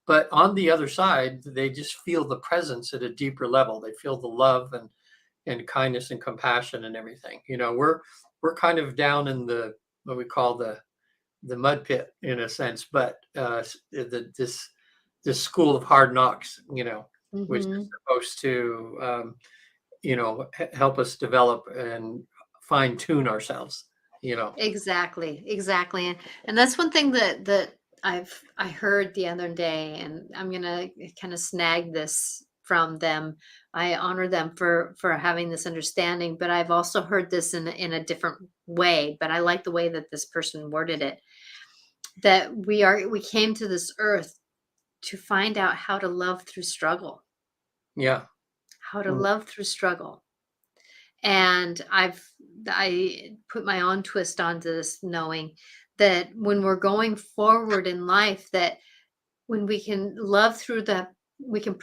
B: but on the other side, they just feel the presence at a deeper level. They feel the love and kindness and compassion and everything. We're kind of down in the what we call the mud pit in a sense, but this school of hard knocks, which is
A: Mhm.
B: supposed to help us develop and fine tune ourselves.
A: Exactly, exactly, and that's one thing that I heard the other day, and I'm gonna kind of snag this from them. I honor them for having this understanding, but I've also heard this in a different way. But I like the way that this person worded it. That we came to this earth to find out how to love through struggle,
B: Yeah,
A: how to
B: mm,
A: love through struggle. And I put my own twist onto this, knowing that when we're going forward in life, that when we can love through that, we can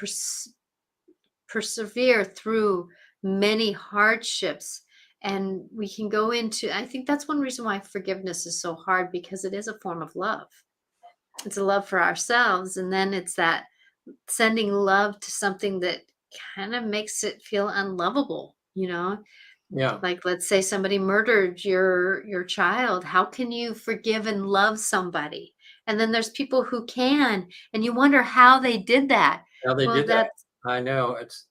A: persevere through many hardships, and we can go into, I think that's one reason why forgiveness is so hard, because it is a form of love. It's a love for ourselves, and then it's that sending love to something that kind of makes it feel unlovable.
B: yeah.
A: Like, let's say somebody murdered your child. How can you forgive and love somebody? And then there's people who can, and you wonder how they did that.
B: How they
A: Well,
B: did that.
A: that's
B: I know it's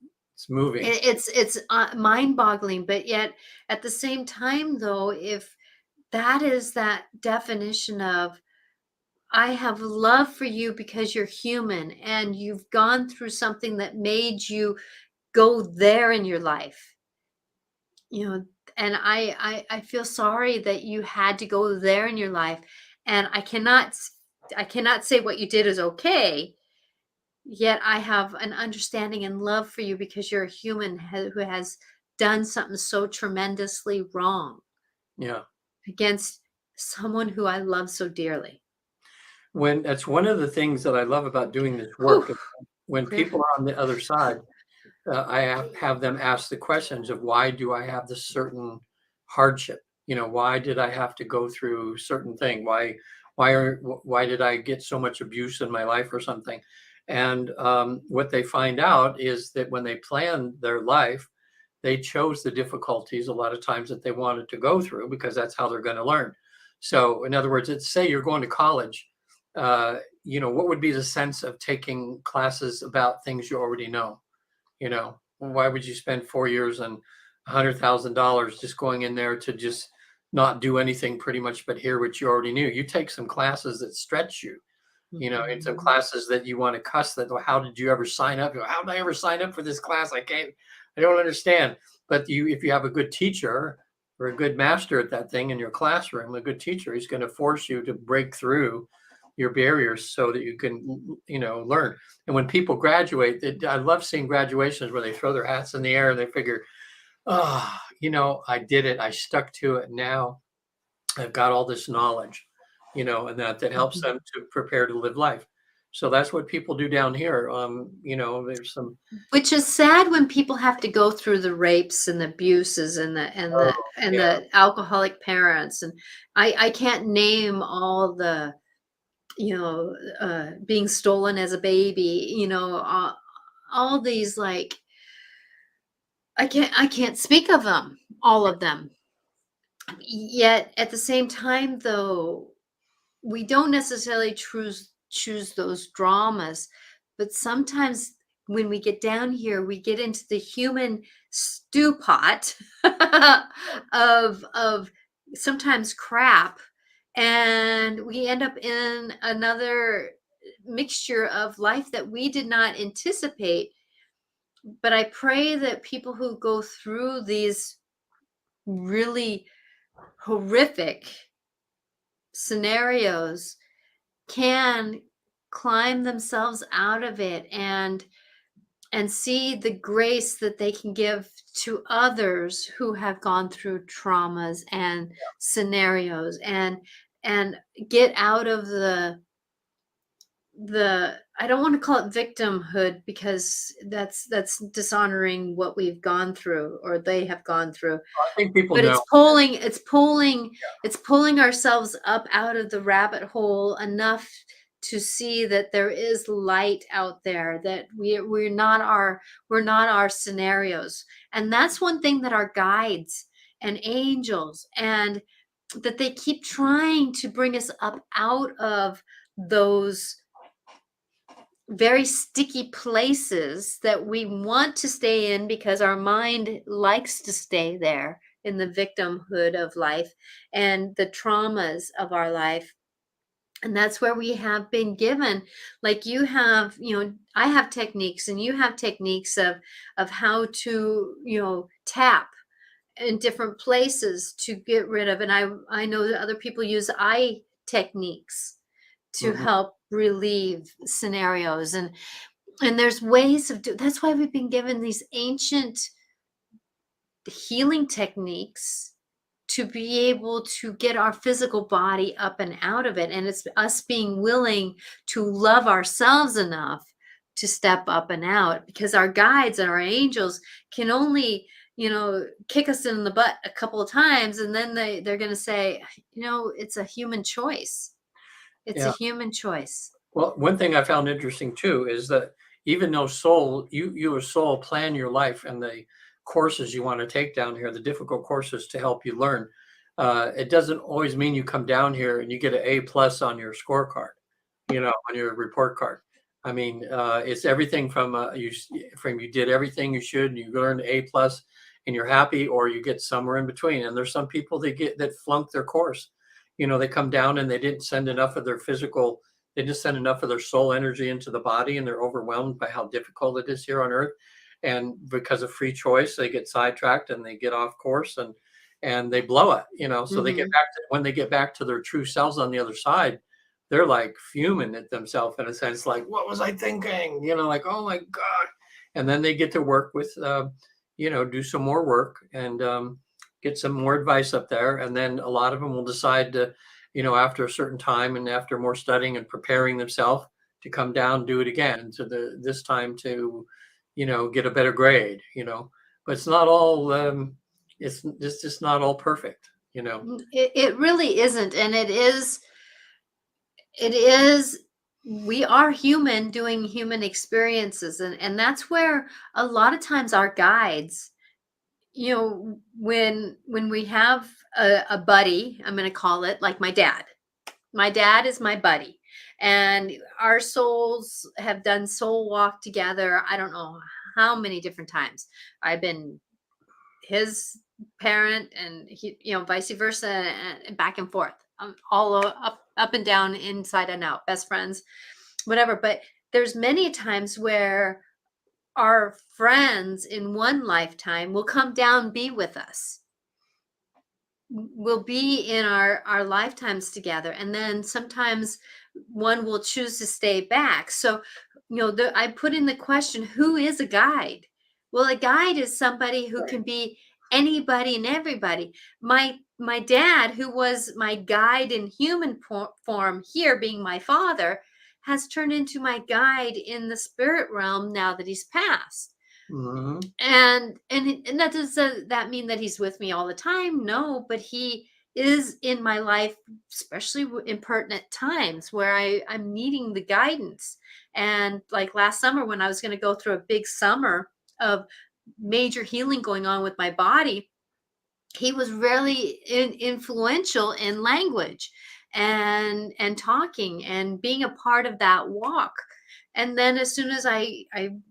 B: moving.
A: it's mind-boggling, but yet at the same time, though, if that is that definition of, I have love for you because you're human and you've gone through something that made you go there in your life. you know and I feel sorry that you had to go there in your life, and I cannot say what you did is okay, yet I have an understanding and love for you because you're a human who has done something so tremendously wrong
B: Yeah.
A: against someone who I love so dearly.
B: When that's one of the things that I love about doing this
A: Whew,
B: work. When
A: clear.
B: people are on the other side, I have them ask the questions of why do I have this certain hardship? Why did I have to go through certain thing? Why did I get so much abuse in my life or something? And what they find out is that when they plan their life, they chose the difficulties a lot of times that they wanted to go through because that's how they're going to learn. So, in other words, let's say you're going to college. What would be the sense of taking classes about things you already know? Why would you spend 4 years and $100,000 just going in there to just not do anything pretty much but hear what you already knew? You take some classes that stretch you, In some
A: Mhm.
B: classes that you want to cuss that, how did you ever sign up? How did I ever sign up for this class? I don't understand. But if you have a good teacher or a good master at that thing in your classroom, a good teacher, he's going to force you to break through your barriers so that you can, learn. And when people graduate, I love seeing graduations where they throw their hats in the air and they figure, oh, I did it. I stuck to it. Now I've got all this knowledge, and that helps
A: Mhm.
B: them to prepare to live life. So that's what people do down here. There's some.
A: Which is sad when people have to go through the rapes and the abuses and
B: Oh, yeah.
A: the alcoholic parents, and I can't name all the, being stolen as a baby, all these, like, I can't speak of them, all of them. Yet at the same time, though, we don't necessarily choose those dramas, but sometimes when we get down here, we get into the human stew pot of sometimes crap, and we end up in another mixture of life that we did not anticipate. But I pray that people who go through these really horrific scenarios can climb themselves out of it and see the grace that they can give to others who have gone through traumas and scenarios, and get out of the I don't want to call it victimhood, because that's dishonoring what we've gone through or they have gone through.
B: I think people
A: But
B: know.
A: it's pulling ourselves up out of the rabbit hole enough to see that there is light out there, that we're not our scenarios. And that's one thing that our guides and angels, and that they keep trying to bring us up out of those very sticky places that we want to stay in because our mind likes to stay there in the victimhood of life and the traumas of our life. And that's where we have been given, like, you have, I have techniques and you have techniques of how to, tap in different places to get rid of. And I know that other people use eye techniques to
B: Mhm.
A: help relieve scenarios, and there's ways of do that's why we've been given these ancient healing techniques to be able to get our physical body up and out of it. And it's us being willing to love ourselves enough to step up and out, because our guides and our angels can only, kick us in the butt a couple of times, and then they're going to say, it's a human choice. It's a
B: Yeah.
A: human choice.
B: Well, one thing I found interesting too is that even though you as soul plan your life and the courses you want to take down here, the difficult courses to help you learn, it doesn't always mean you come down here and you get an A+ on your scorecard, on your report card. I mean, it's everything from you did everything you should and you learned A+ and you're happy, or you get somewhere in between. And there's some people that flunk their course. They come down and they didn't send enough of their physical, they just send enough of their soul energy into the body, and they're overwhelmed by how difficult it is here on earth. And because of free choice, they get sidetracked and they get off course, and they blow it. So they get
A: Hmm.
B: back to, when they get back to their true selves on the other side, they're like fuming at themselves in a sense, like, what was I thinking? Like, oh my God. And then they get to work with, do some more work and get some more advice up there. And then a lot of them will decide to, after a certain time and after more studying and preparing themselves to come down, do it again to this time to, get a better grade. But it's not all, it's just not all perfect.
A: It really isn't, and it is we are human doing human experiences, and that's where a lot of times our guides, when we have a buddy, I'm going to call it, like my dad is my buddy, and our souls have done soul walk together. I don't know how many different times I've been his parent, and he, vice versa, and back and forth. up and down, inside and out, best friends, whatever. But there's many times where our friends in one lifetime will come down, be with us, will be in our lifetimes together, and then sometimes one will choose to stay back. So I put in the question, who is a guide? Well, a guide is somebody who can be anybody and everybody. My dad, who was my guide in human form here, being my father, has turned into my guide in the spirit realm now that he's passed.
B: Hmm.
A: And that does that mean that he's with me all the time? No, but he is in my life, especially in pertinent times where I'm needing the guidance. And like last summer, when I was going to go through a big summer of major healing going on with my body, he was really influential in language and talking and being a part of that walk. And then as soon as I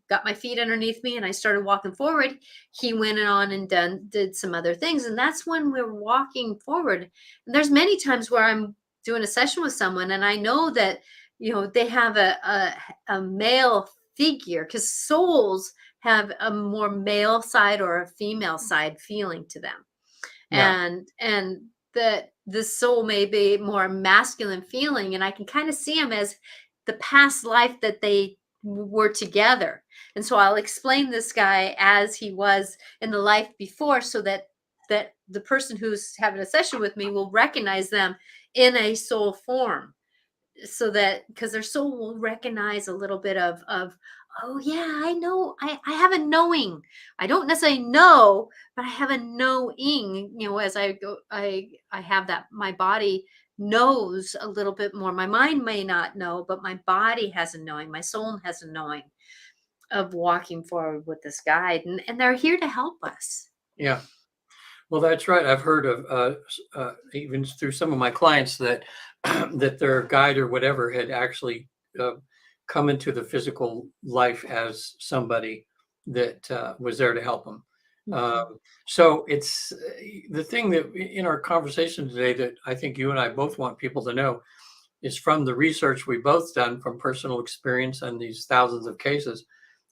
A: got my feet underneath me and I started walking forward, he went on and did some other things. And that's when we're walking forward. And there's many times where I'm doing a session with someone and I know that they have a male figure, because souls have a more male side or a female side feeling to them.
B: Yeah.
A: And that the soul may be more masculine feeling, and I can kind of see them as the past life that they were together. And so I'll explain this guy as he was in the life before, so that the person who's having a session with me will recognize them in a soul form, so that because their soul will recognize a little bit of, oh yeah, I know, I have a knowing. I don't necessarily know, but I have a knowing, as I go, I have that. My body knows a little bit more. My mind may not know, but my body has a knowing, my soul has a knowing of walking forward with this guide, and they're here to help us.
B: Yeah. Well, that's right. I've heard of even through some of my clients that that their guide or whatever had actually uh, come into the physical life as somebody that was there to help them.
A: Mhm.
B: So it's the thing that in our conversation today that I think you and I both want people to know is from the research we both done from personal experience and these thousands of cases.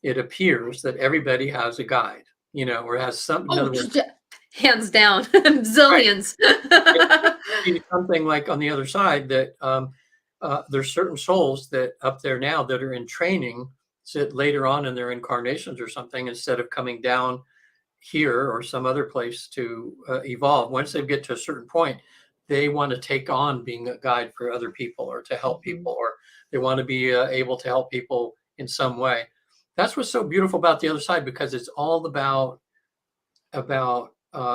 B: It appears that everybody has a guide, or has some. In
A: Oh,
B: other words,
A: hands down,
B: right.
A: zillions.
B: It could be something like on the other side that there's certain souls that up there now that are in training, sit later on in their incarnations or something, instead of coming down here or some other place to evolve. Once they get to a certain point, they want to take on being a guide for other people or to help
A: Mhm.
B: people, or they want to be able to help people in some way. That's what's so beautiful about the other side, because it's all about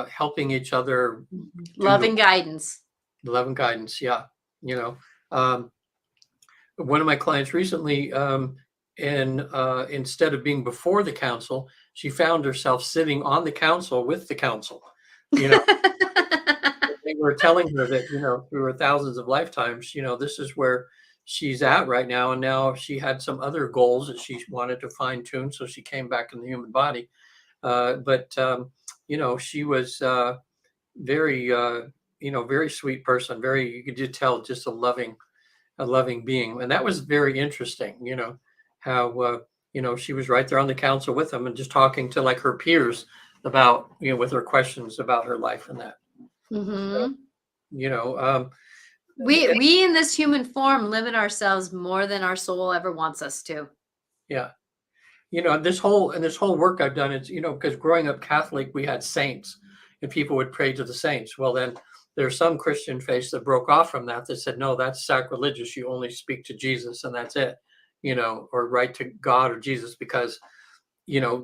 B: helping each other
A: Mhm.
B: do
A: Love and guidance.
B: the love and guidance. Yeah. You know, um, one of my clients recently, and instead of being before the council, she found herself sitting on the council with the council. You know, they were telling her that, through her thousands of lifetimes, this is where she's at right now. And now she had some other goals that she wanted to fine tune. So she came back in the human body. But she was very, very sweet person. Very, you could just tell, just a loving being. And that was very interesting, how, she was right there on the council with them and just talking to like her peers about, with her questions about her life and that. So,
A: Mhm.
B: you know, um,
A: We in this human form limit ourselves more than our soul ever wants us to.
B: yeah, this whole work I've done is, because growing up Catholic, we had saints and people would pray to the saints. Well, then there's some Christian faiths that broke off from that said, no, that's sacrilegious. You only speak to Jesus and that's it, or write to God or Jesus, because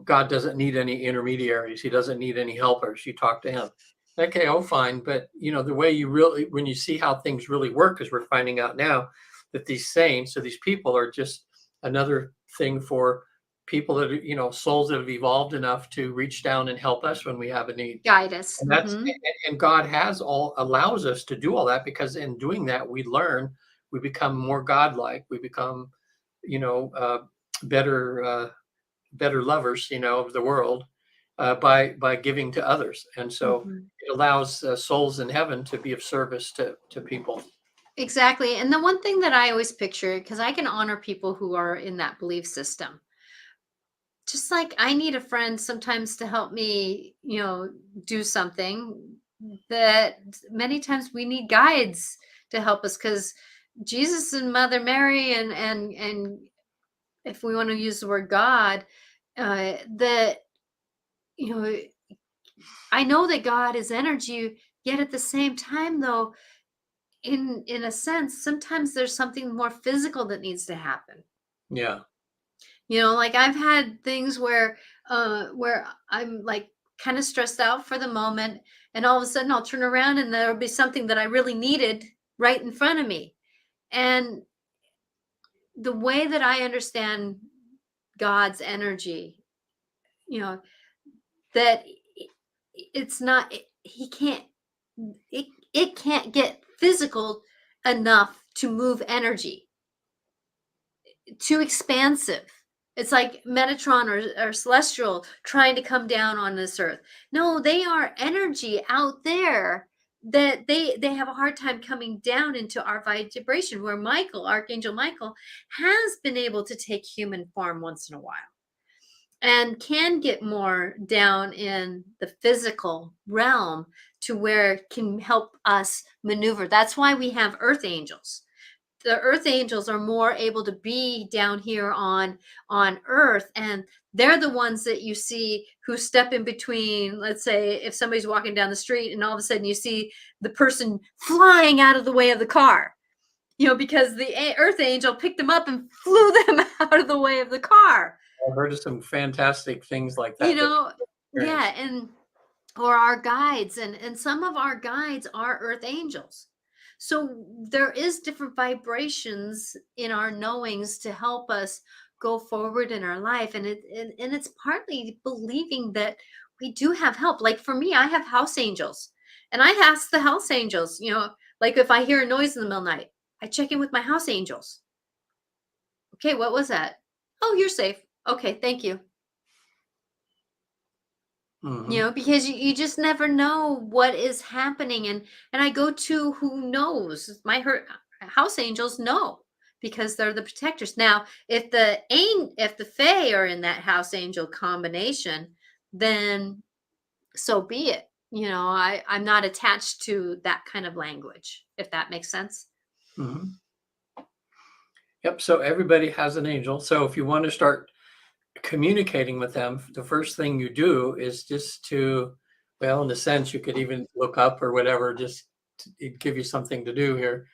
B: God doesn't need any intermediaries. He doesn't need any helpers. You talk to him. Okay, oh, fine. But, the way you really, when you see how things really work, because we're finding out now that these saints or these people are just another thing for people that are, souls that have evolved enough to reach down and help us when we have a need.
A: Guide us.
B: And
A: Mhm.
B: and God allows us to do all that, because in doing that, we learn, we become more godlike. We become, you know, uh, better, better lovers, of the world. by giving to others. And so
A: Mhm.
B: it allows souls in heaven to be of service to people.
A: Exactly. And the one thing that I always picture, because I can honor people who are in that belief system, just like I need a friend sometimes to help me, do something, that many times we need guides to help us, because Jesus and Mother Mary and if we want to use the word God, that, you know, I know that God is energy, yet at the same time, though, in a sense, sometimes there's something more physical that needs to happen.
B: Yeah.
A: Like I've had things where I'm like kind of stressed out for the moment, and all of a sudden I'll turn around and there'll be something that I really needed right in front of me. And the way that I understand God's energy, you know, that it's not he can't it can't get physical enough to move energy. Too expansive. It's like Metatron or Celestial trying to come down on this earth. No, they are energy out there that they have a hard time coming down into our vibration, where Michael, Archangel Michael, has been able to take human form once in a while and can get more down in the physical realm to where it can help us maneuver. That's why we have earth angels. The earth angels are more able to be down here on earth, and they're the ones that you see who step in between. Let's say if somebody's walking down the street and all of a sudden you see the person flying out of the way of the car, because the earth angel picked them up and flew them out of the way of the car.
B: I've heard of some fantastic things like
A: you
B: that that
A: know
B: people
A: yeah,
B: experience.
A: and or our guides, and some of our guides are earth angels. So there is different vibrations in our knowings to help us go forward in our life, and it's partly believing that we do have help. Like for me, I have house angels, and I ask the house angels, like if I hear a noise in the middle of the night, I check in with my house angels. Okay, what was that? Oh, you're safe. Okay, thank you.
B: Hmm.
A: Because you just never know what is happening, and I go to who knows. House angels know, because they're the protectors. Now, if the fae are in that house angel combination, then so be it. I'm not attached to that kind of language, if that makes sense.
B: Hmm. Yep. So everybody has an angel. So if you want to start communicating with them, the first thing you do is just to, well, in a sense, you could even look up or whatever, just to give you something to do here,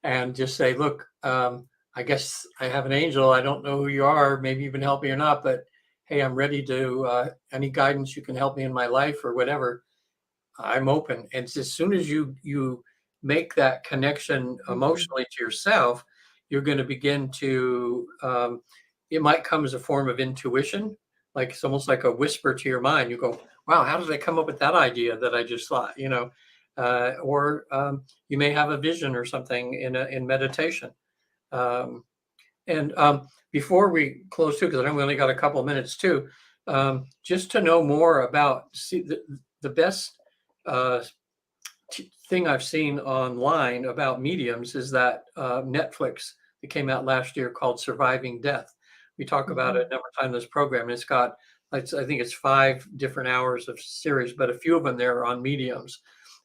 B: and just say, look, I guess I have an angel. I don't know who you are. Maybe you can help me or not, but hey, I'm ready to any guidance you can help me in my life or whatever. I'm open. And it's as soon as you make that connection
A: Mhm.
B: emotionally to yourself, you're going to begin to. It might come as a form of intuition, like it's almost like a whisper to your mind. You go, "Wow, how did I come up with that idea that I just thought?" Or you may have a vision or something in meditation. Um, and before we close too, because I know we only got a couple of minutes too, just to know more about the best uh, thing I've seen online about mediums is that Netflix that came out last year called Surviving Death. We talk about it
A: Mhm.
B: a number of times in this program. It's got, I think it's 5 different hours of series, but a few of them there are on mediums.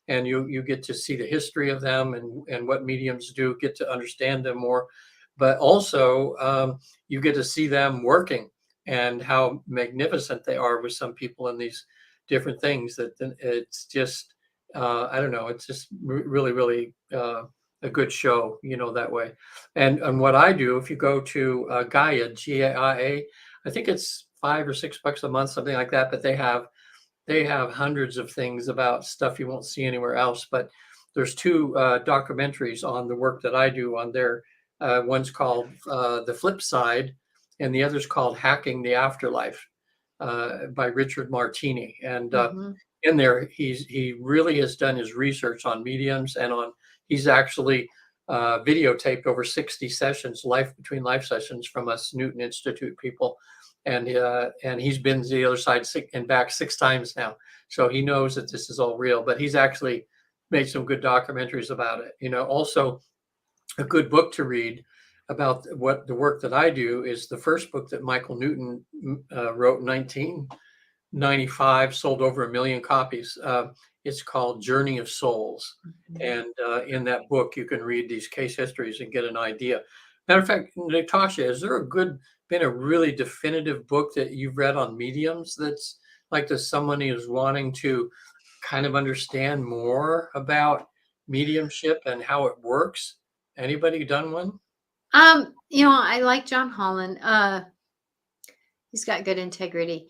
B: And you get to see the history of them and what mediums do, get to understand them more. But also, you get to see them working and how magnificent they are with some people in these different things. That it's just I don't know. It's just really, really a good show, that way. And what I do, if you go to Gaia, GAIA, I think it's $5 or $6 a month, something like that. But they have hundreds of things about stuff you won't see anywhere else. But there's 2 documentaries on the work that I do on there. One's called The Flip Side, and the other's called Hacking the Afterlife by Richard Martini. And
A: Mhm.
B: in there, he really has done his research on mediums and he's actually videotaped over 60 sessions, life between life sessions from us Newton Institute people. and he's been to the other side and back 6 times now, so he knows that this is all real. But he's actually made some good documentaries about it. Also a good book to read about what the work that I do is the first book that Michael Newton wrote in 1995, sold over 1 million copies. It's called Journey of Souls. And in that book, you can read these case histories and get an idea. Matter of fact, Natasha, is there been a really definitive book that you've read on mediums that's like this, somebody who's wanting to kind of understand more about mediumship and how it works? Anybody done one?
A: I like John Holland. He's got good integrity.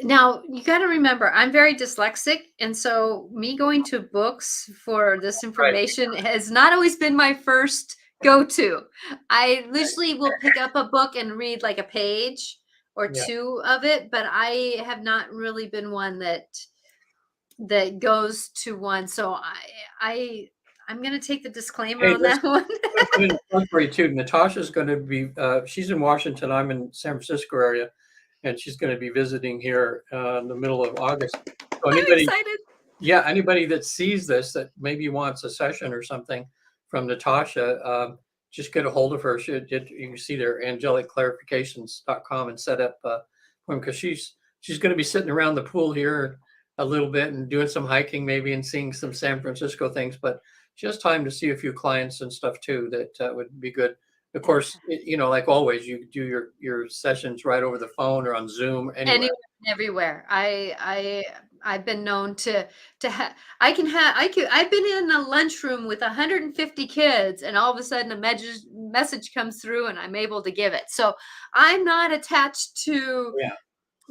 A: Now, you got to remember, I'm very dyslexic. And so me going to books for this
B: Right.
A: information has not always been my first go-to. I literally will pick up a book and read like a page or
B: Yeah.
A: two of it, but I have not really been one that goes to one. So I'm going to take the disclaimer
B: Hey,
A: on
B: listen,
A: that one.
B: I'm put in a plug for you too. Natasha's going to be, she's in Washington. I'm in San Francisco area, and she's going to be visiting here in the middle of August. So
A: I'm excited.
B: anybody that sees this that maybe wants a session or something from Natasha, just get a hold of her. You can see there, angelicclarifications.com, and set up one, because she's going to be sitting around the pool here a little bit and doing some hiking maybe and seeing some San Francisco things, but she has time to see a few clients and stuff too. That would be good. Of course, like always, you do your sessions right over the phone or on Zoom, anywhere.
A: Anywhere and everywhere. I've been known to I've been in a lunchroom with 150 kids, and all of a sudden a message comes through and I'm able to give it. So I'm not attached to
B: Yeah.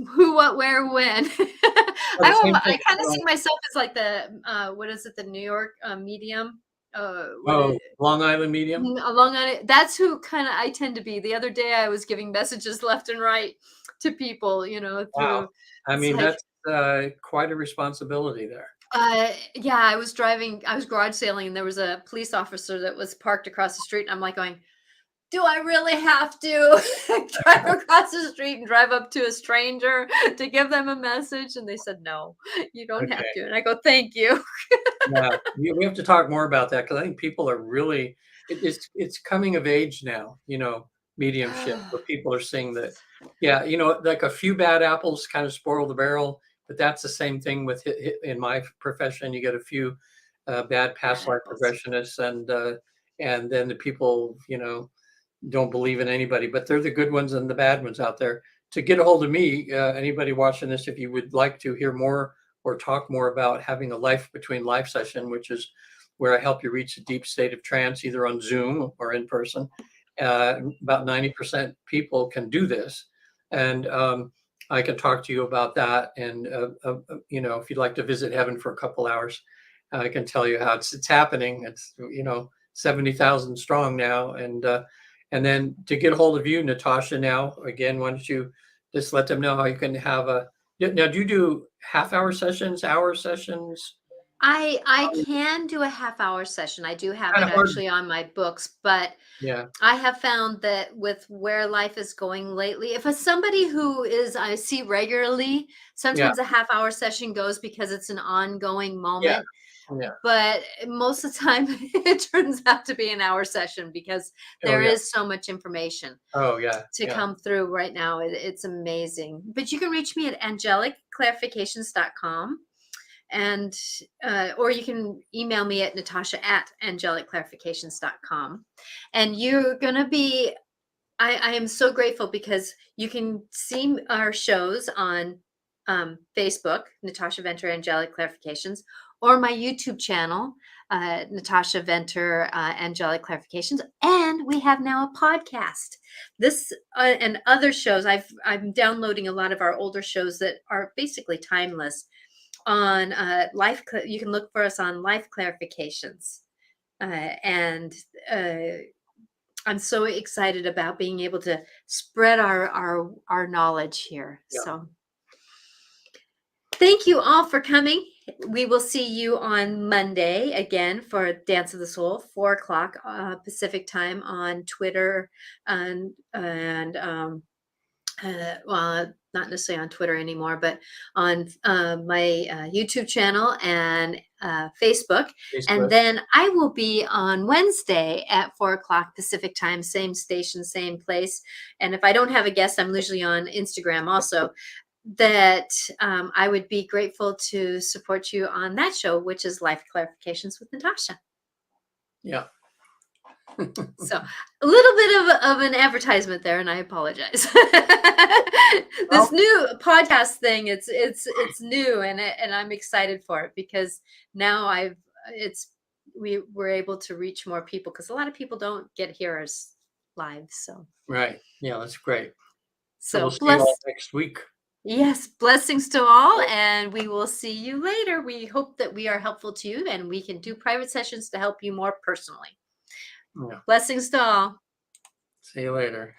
A: who, what, where, when.
B: Well, the same
A: I
B: thing.
A: kind of see myself as like the what is it, the New York medium? What is
B: Long Island medium.
A: along on it? That's who kind of I tend to be. The other day I was giving messages left and right to people,
B: Wow.
A: through.
B: I
A: It's
B: mean,
A: like,
B: that's quite a responsibility there.
A: yeah, I was garage sailing, and there was a police officer that was parked across the street, and I'm like going, do I really have to drive across the street and drive up to a stranger to give them a message? And they said, no, you don't have
B: Okay.
A: to. And I go, thank you.
B: Yeah, we have to talk more about that, because I think people are really, it's coming of age now, mediumship, where people are seeing that, yeah, like a few bad apples kind of spoil the barrel, but that's the same thing with in my profession. You get a few bad past life
A: Apples.
B: regressionists, and then the people, don't believe in anybody, but they're the good ones and the bad ones out there. To get a hold of me, anybody watching this, if you would like to hear more or talk more about having a life between life session, which is where I help you reach a deep state of trance, either on Zoom or in person. About 90% people can do this. And I can talk to you about that. And, if you'd like to visit heaven for a couple hours, I can tell you how it's happening. It's, 70,000 strong now. And then to get a hold of you, Natasha, now, again, why don't you just let them know how you can have now, do you do half-hour sessions, hour sessions?
A: I can do a half-hour session. I do have
B: Kind
A: it
B: of hard.
A: actually on my books, but
B: Yeah,
A: I have found that with where life is going lately, if it's somebody who is I see regularly,
B: yeah,
A: sometimes a half-hour session goes because it's an ongoing
B: yeah,
A: moment.
B: yeah.
A: But most of the time, it turns out to be an hour session because
B: Oh,
A: there
B: yeah.
A: is so much information
B: Oh, yeah,
A: to
B: yeah.
A: come through right now. It's amazing. But you can reach me at angelicclarifications.com, and or you can email me at natasha@angelicclarifications.com. And you're going to be I am so grateful because you can see our shows on Facebook, Natasha Venter Angelic Clarifications, or my YouTube channel, Natasha Venter Angelic Clarifications, and we have now a podcast. This and other shows. I'm downloading a lot of our older shows that are basically timeless on you can look for us on Life Clarifications, and I'm so excited about being able to spread our knowledge here.
B: Yeah.
A: So thank you all for coming. We will see you on Monday again for Dance of the Soul, 4 o'clock Pacific time on Twitter and well, not necessarily on Twitter anymore, but on my YouTube channel and Facebook. And
B: Facebook.
A: then I will be on Wednesday at 4 o'clock Pacific time, same station, same place. And if I don't have a guest, I'm usually on Instagram also. That I would be grateful to support you on that show, which is Life Clarifications with Natasha.
B: Yeah.
A: So a little bit of an advertisement there, and I apologize. This new podcast thing, it's new, and I'm excited for it because now we were able to reach more people because a lot of people don't get here as live.
B: Right. Yeah, that's great. So we'll
A: So
B: see you all
A: bless.
B: next week.
A: Yes, blessings to all, and we will see you later. We hope that we are helpful to you, and we can do private sessions to help you more personally.
B: Yeah.
A: Blessings to all.
B: See you later.